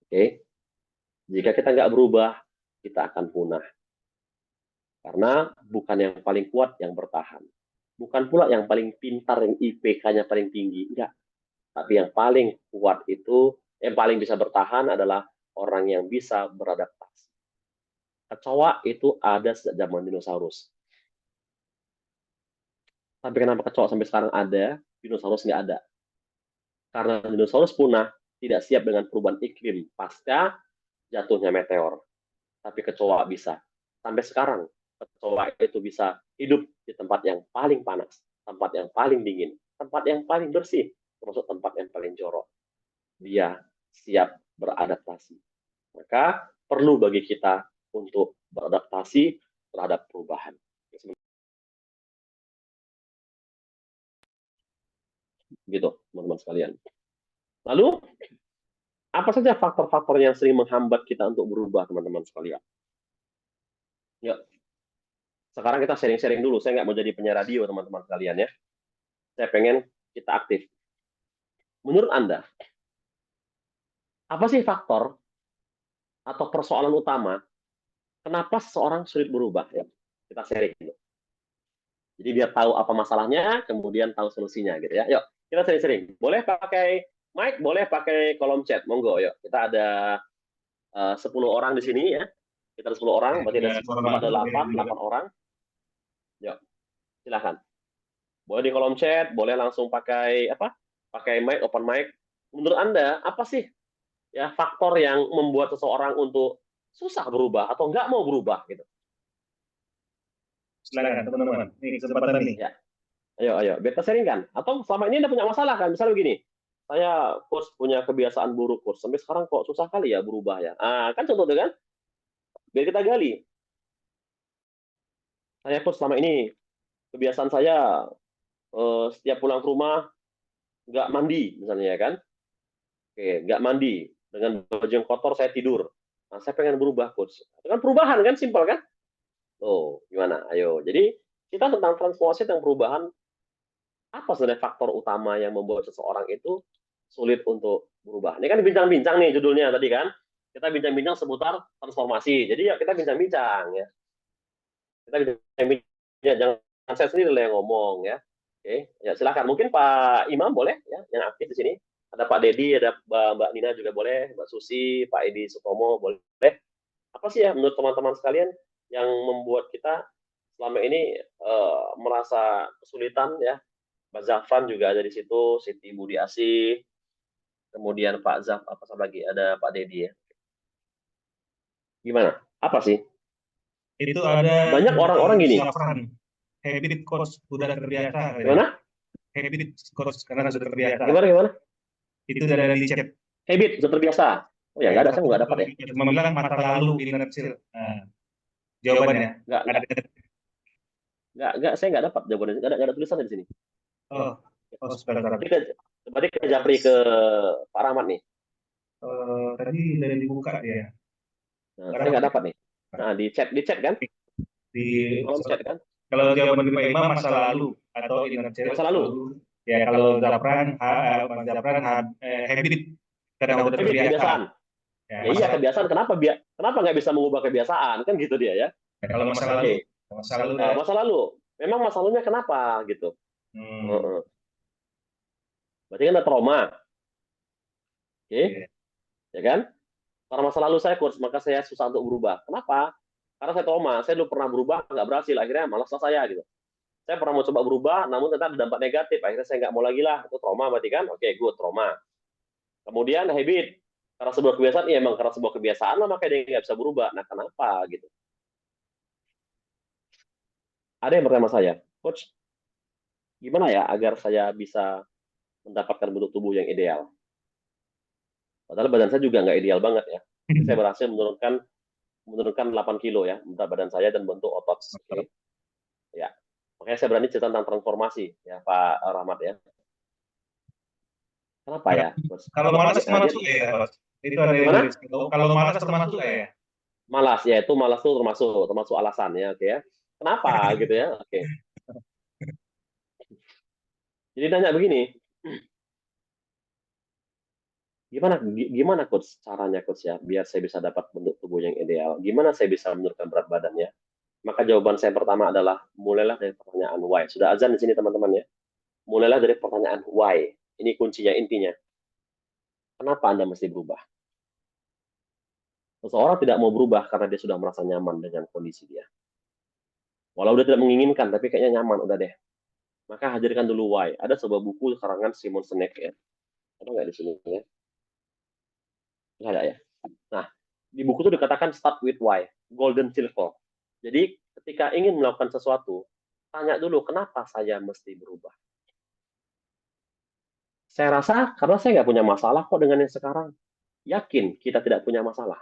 Oke? Jika kita nggak berubah, kita akan punah. Karena bukan yang paling kuat yang bertahan. Bukan pula yang paling pintar, yang IPK-nya paling tinggi. Enggak. Tapi yang paling kuat itu, yang paling bisa bertahan adalah orang yang bisa beradaptasi. Kecoa itu ada sejak zaman dinosaurus. Tapi kenapa kecoa sampai sekarang ada, dinosaurus nggak ada? Karena dinosaurus punah, tidak siap dengan perubahan iklim pasca jatuhnya meteor. Tapi kecoa bisa. Sampai sekarang, kecoa itu bisa hidup di tempat yang paling panas, tempat yang paling dingin, tempat yang paling bersih, termasuk tempat yang paling jorok. Dia siap beradaptasi. Maka perlu bagi kita untuk beradaptasi terhadap perubahan. Gitu, teman-teman sekalian. Lalu, apa saja faktor-faktor yang sering menghambat kita untuk berubah, teman-teman sekalian? Ya, sekarang kita sharing-sharing dulu. Saya nggak mau jadi penyiar radio, teman-teman sekalian ya. Saya pengen kita aktif. Menurut Anda, apa sih faktor atau persoalan utama kenapa seseorang sulit berubah? Ya, kita sharing dulu. Jadi biar tahu apa masalahnya, kemudian tahu solusinya gitu ya. Yuk, kita sering-sering. Boleh pakai mic, boleh pakai kolom chat. Monggo, yuk. Kita ada 10 orang di sini ya. Kita ada 10 orang, berarti ada 8 orang. Yuk, silakan. Boleh di kolom chat, boleh langsung pakai apa? Pakai mic, open mic. Menurut Anda, apa sih ya faktor yang membuat seseorang untuk susah berubah atau nggak mau berubah gitu? Silakan teman-teman, ini kesempatan nih. Ya. Ayo, beta sharing kan? Atau selama ini Anda punya masalah kan? Misalnya begini, saya coach punya kebiasaan buruk coach, sampai sekarang kok susah kali ya berubah ya. Ah, kan contoh kan? Biar kita gali. Saya coach selama ini kebiasaan saya setiap pulang ke rumah nggak mandi misalnya ya kan? Oke, nggak mandi dengan baju yang kotor saya tidur. Nah, saya pengen berubah coach. Itu kan perubahan kan, simpel kan? Oh, gimana? Ayo. Jadi kita tentang transformasi dan perubahan, apa sebenarnya faktor utama yang membuat seseorang itu sulit untuk berubah? Ini kan bincang-bincang nih judulnya tadi kan. Kita bincang-bincang seputar transformasi. Jadi ya kita bincang-bincang ya. Kita bincang-bincang, jangan saya sendiri yang ngomong ya. Oke, ya silakan. Mungkin Pak Imam boleh ya yang aktif di sini. Ada Pak Dedi, ada Mbak Nina juga boleh, Mbak Susi, Pak Edi Sutomo boleh. Apa sih ya menurut teman-teman sekalian yang membuat kita selama ini merasa kesulitan ya? Pak Zafran juga ada di situ, Siti Budi Asih, kemudian Pak Zaf, apa lagi? Ada Pak Dedi ya. Gimana? Apa sih? Itu ada Banyak orang-orang gini. Zafran, habit coach sudah terbiasa. Gimana? Habit coach karena sudah terbiasa. Gimana? Itu dari chat. Habit sudah terbiasa. Oh ya, nggak ada, saya nggak dapat ya. Cuma bilang masa lalu di Nercil. Nah, jawabannya? Nggak, saya nggak dapat jawabannya. Nggak ada tulisannya di sini. Oh, sebentar. Berarti ke Japri ke Pak Rahmat nih. Tadi dari dibuka dia. Nah, saya nggak dapat nih. Nah, di chat kan? Di kolom chat kan? Kalau jawaban dari Pak Imam masa lalu atau inner Masa lalu. Ya kalau Zapran, habit karena udah Habit, terbiasa. kebiasaan. Ya, Ya iya, kebiasaan. Kenapa nggak bisa mengubah kebiasaan? Kan gitu dia ya. kalau masa lalu, Oke. Masa lalu. Memang masa lalunya kenapa gitu? hmm, Berarti kan ada trauma. Oke, iya. ya kan? Karena masa lalu saya coach, maka saya susah untuk berubah. Kenapa? Karena saya trauma. Saya dulu pernah berubah, nggak berhasil. Akhirnya malaslah saya gitu. Saya pernah mau coba berubah, namun ternyata ada dampak negatif. Akhirnya saya nggak mau lagi lah. Itu trauma berarti kan? Oke, good, trauma. Kemudian habit. Karena sebuah kebiasaan, ya emang karena sebuah kebiasaan lah makanya dia nggak bisa berubah. Nah, kenapa gitu? Ada yang bertanya saya, coach, gimana ya agar saya bisa mendapatkan bentuk tubuh yang ideal? Padahal badan saya juga nggak ideal banget ya. Tapi saya berhasil menurunkan 8 kilo ya, berat badan saya dan bentuk otot. Oke, ya. Makanya saya berani cerita tentang transformasi ya Pak Rahmat ya. Kenapa ya, coach? Kalau malas Dia, termasuk ya, Coach? Itu ada yang gimana? nulis. Kalau malas termasuk ya? Malas ya, itu malas tuh termasuk alasan ya, oke ya. Kenapa gitu ya? Oke. Jadi nanya begini, gimana coach caranya coach ya biar saya bisa dapat bentuk tubuh yang ideal? Gimana saya bisa menurunkan berat badannya? Maka jawaban saya pertama adalah mulailah dari pertanyaan why. Sudah azan di sini teman-teman ya. Mulailah dari pertanyaan why. Ini kuncinya, intinya. Kenapa Anda mesti berubah? Seseorang tidak mau berubah karena dia sudah merasa nyaman dengan kondisi dia. Walau dia tidak menginginkan, tapi kayaknya nyaman, udah deh. Maka hadirkan dulu why. Ada sebuah buku karangan Simon Sinek ya. Ada nggak di sini ya? Nggak ada ya. Nah, di buku itu dikatakan start with why, golden circle. Jadi ketika ingin melakukan sesuatu, tanya dulu kenapa saya mesti berubah. Saya rasa karena saya nggak punya masalah kok dengan yang sekarang. Yakin kita tidak punya masalah.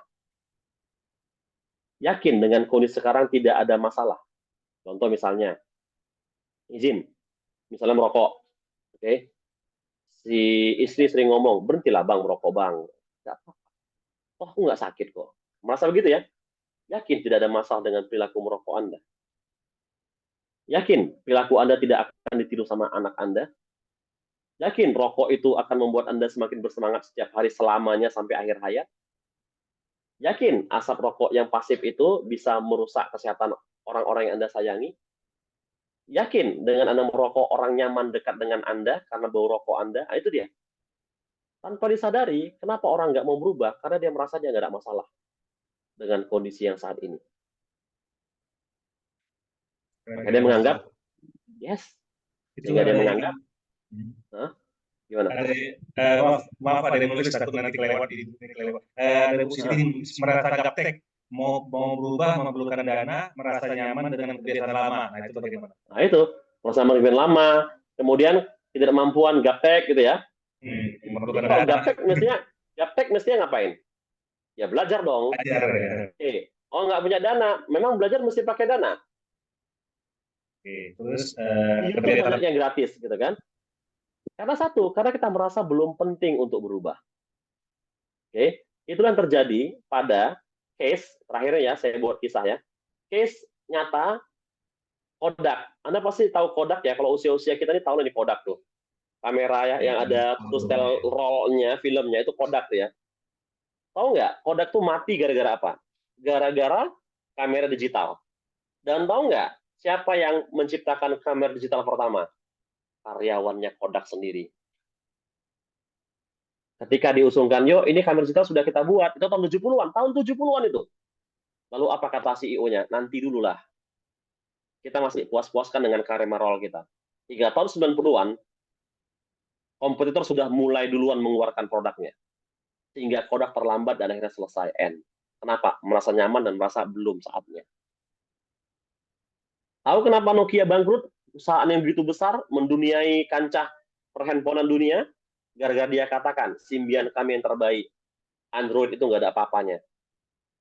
Yakin dengan kondisi sekarang tidak ada masalah. Contoh misalnya, izin, misalnya merokok. Oke, si istri sering ngomong, berhentilah bang merokok bang. Nggak apa-apa. Oh, aku nggak sakit kok. Merasa begitu ya? Yakin tidak ada masalah dengan perilaku merokok Anda. Yakin perilaku Anda tidak akan ditiru sama anak Anda. Yakin rokok itu akan membuat Anda semakin bersemangat setiap hari selamanya sampai akhir hayat. Yakin asap rokok yang pasif itu bisa merusak kesehatan orang-orang yang Anda sayangi. Yakin dengan Anda merokok orang nyaman dekat dengan Anda karena bau rokok Anda. Nah, itu dia. Tanpa disadari, kenapa orang nggak mau berubah? Karena dia merasa dia nggak ada masalah dengan kondisi yang saat ini. Karena Maka tidak dia ada menganggap, masalah. yes. Itu Sehingga ada dia yang menganggap, huh? Gimana? ada maaf ada yang nulis takut nanti kelewat ada positif merasa gaptek mau berubah memerlukan dana merasa nyaman dengan kebiasaan lama. Nah itu bagaimana? Nah itu, merasa memimpin lama, kemudian ketidakmampuan gaptek gitu ya. Jadi Memerlukan kalau dana. gaptek mestinya ngapain? Ya belajar dong. Ajar ya. Oh nggak punya dana, memang belajar mesti pakai dana. Oke, terus Di YouTube kebiasaan. banyak yang gratis gitu kan. Karena kita merasa belum penting untuk berubah. Oke, itulah yang terjadi pada case terakhirnya ya, saya buat kisah ya. Case nyata Kodak. Anda pasti tahu Kodak ya, kalau usia-usia kita ini tahu nih Kodak tuh. Kamera ya yang ada tustel roll-nya, filmnya itu Kodak tuh ya. Tahu nggak, Kodak tuh mati gara-gara apa? Gara-gara kamera digital. Dan tahu nggak, siapa yang menciptakan kamera digital pertama? Karyawannya Kodak sendiri. Ketika diusungkan, yuk ini kamera digital sudah kita buat, itu tahun 70-an, tahun 70-an itu. Lalu apa kata CEO-nya? Nanti dulu lah. Kita masih puas-puaskan dengan kamera roll kita. Hingga tahun 90-an, kompetitor sudah mulai duluan mengeluarkan produknya. Sehingga Kodak terlambat dan akhirnya selesai. End. Kenapa? Merasa nyaman dan merasa belum saatnya. Tahu kenapa Nokia bangkrut? Perusahaan yang begitu besar, menduniai kancah perhandphonean dunia, gara-gara dia katakan, Symbian kami yang terbaik. Android itu nggak ada apa-apanya.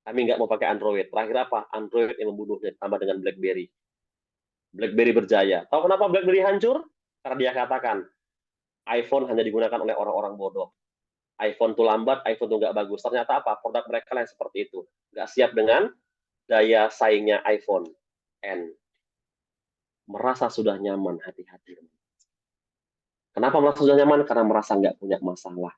Kami nggak mau pakai Android. Terakhir apa? Android yang membunuhnya, tambah dengan BlackBerry. BlackBerry berjaya. Tahu kenapa BlackBerry hancur? Karena dia katakan, iPhone hanya digunakan oleh orang-orang bodoh. iPhone itu lambat, iPhone itu nggak bagus. Ternyata apa? Produk mereka yang seperti itu. Nggak siap dengan daya saingnya iPhone. And merasa sudah nyaman, hati-hati. Kenapa merasa sudah nyaman? Karena merasa nggak punya masalah.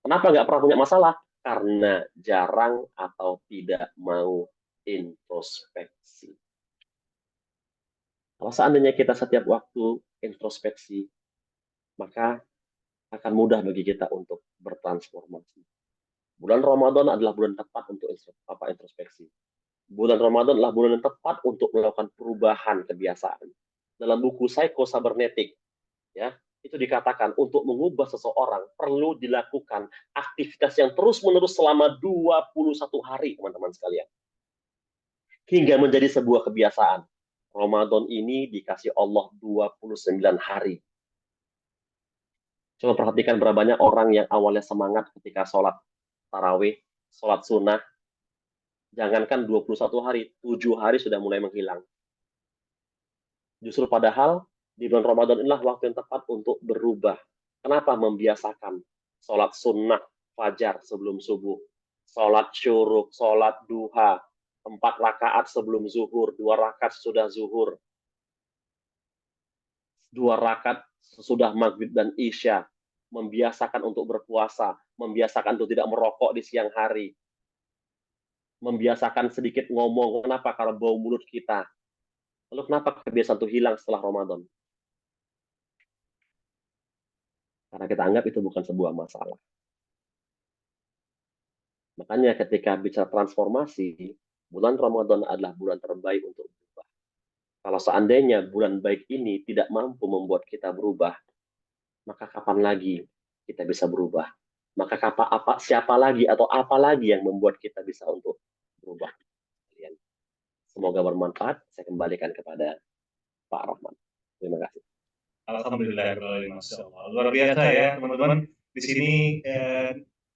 Kenapa nggak pernah punya masalah? Karena jarang atau tidak mau introspeksi. Kalau seandainya kita setiap waktu introspeksi, maka akan mudah bagi kita untuk bertransformasi. Bulan Ramadan adalah bulan tepat untuk introspeksi. Bulan Ramadan adalah bulan yang tepat untuk melakukan perubahan kebiasaan. Dalam buku Psycho-Cybernetic, ya, itu dikatakan untuk mengubah seseorang perlu dilakukan aktivitas yang terus-menerus selama 21 hari, teman-teman sekalian. Hingga menjadi sebuah kebiasaan. Ramadan ini dikasih Allah 29 hari. Coba perhatikan berapa banyak orang yang awalnya semangat ketika sholat tarawih, sholat sunnah. Jangankan 21 hari, 7 hari sudah mulai menghilang. Justru padahal di bulan Ramadan inilah waktu yang tepat untuk berubah. Kenapa? Membiasakan sholat sunnah fajar sebelum subuh, sholat syuruk, sholat duha, 4 rakaat sebelum zuhur, 2 rakaat sesudah zuhur, 2 rakaat sesudah maghrib dan isya, membiasakan untuk berpuasa, membiasakan untuk tidak merokok di siang hari, membiasakan sedikit ngomong. Kenapa? Karena bau mulut kita. Lalu kenapa kebiasaan itu hilang setelah Ramadan? Karena kita anggap itu bukan sebuah masalah. Makanya ketika bicara transformasi, bulan Ramadan adalah bulan terbaik untuk berubah. Kalau seandainya bulan baik ini tidak mampu membuat kita berubah, maka kapan lagi kita bisa berubah? Maka siapa lagi atau apa lagi yang membuat kita bisa untuk berubah? Semoga bermanfaat. Saya kembalikan kepada Pak Rahman. Terima kasih. Alhamdulillah, Masya Allah. Luar biasa ya teman-teman. Di sini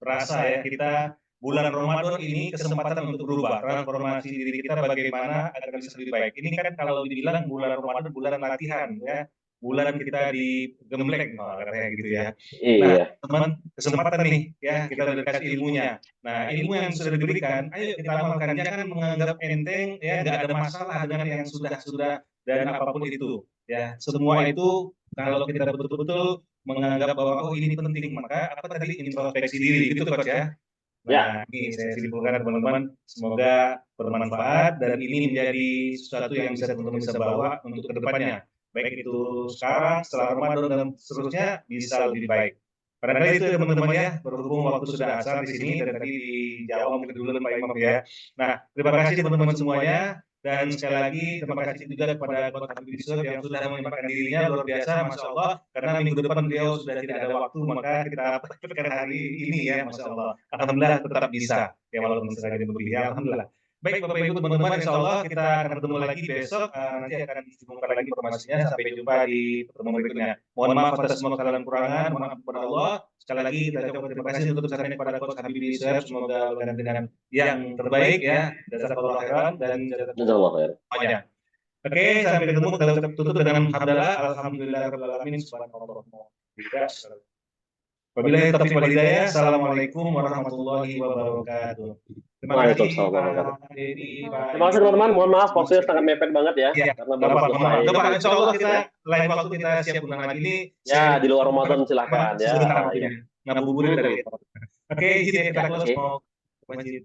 terasa ya kita bulan Ramadan ini kesempatan untuk berubah, transformasi diri kita bagaimana agar bisa lebih baik. Ini kan kalau dibilang bulan Ramadan bulan latihan ya, bulan kita digembleng, katanya gitu ya. Nah, Iya. teman, kesempatan nih ya kita udah dikasih ilmunya. Nah, ilmu yang sudah diberikan, ayo kita amalkan. Jangan menganggap enteng ya, nggak ada masalah dengan yang sudah dan apapun itu. Ya, semua itu kalau kita betul-betul menganggap bahwa oh ini penting, maka apa tadi introspeksi diri gitu Coach ya. Nah, ini saya simpulkan teman-teman, semoga bermanfaat dan ini menjadi sesuatu yang bisa teman-teman bisa bawa untuk kedepannya. Baik itu sekarang, setelah Ramadan dan seterusnya bisa lebih baik. Barangkali itu ya teman-teman ya, berhubung waktu sudah asar di sini dan tadi dijawab mungkin dulu Pak Imam ya. Nah, terima kasih teman-teman semuanya. Dan sekali lagi terima kasih juga kepada Coach Habib Yusuf yang sudah menyempatkan dirinya luar biasa, Masya Allah. Karena minggu depan beliau sudah tidak ada waktu, maka kita praktekkan hari ini ya, Masya Allah. Alhamdulillah tetap bisa, ya walaupun sengaja lebih ya, Alhamdulillah. Baik Bapak Ibu teman-teman, Insya Allah kita akan bertemu lagi besok, nanti akan diumumkan lagi informasinya, sampai jumpa di pertemuan berikutnya. Mohon maaf atas semua kesalahan kurangan, mohon maaf kepada Allah. Sekali lagi kita ucapkan terima kasih untuk kesaksian kepada Coach Habib Yusuf, semoga dengan yang terbaik ya, jazakallahu khairan dan jazakallahu semuanya. Oke, sampai ketemu, kita tutup dengan hamdalah, alhamdulillahirabbil alamin, subhanallah. Wabillahi taufiq wal hidayah. Assalamualaikum warahmatullahi wabarakatuh. Terima kasih Pak Dedi, Pak. Terima kasih teman-teman. Mohon maaf waktunya sangat mepet banget ya. Ya, karena baru selesai. Insya Allah kita lain waktu kita siap undang lagi ini. Ya, di luar Ramadan silakan ya. Ngabuburit dari. Oke, jadi kita close mau ke masjid.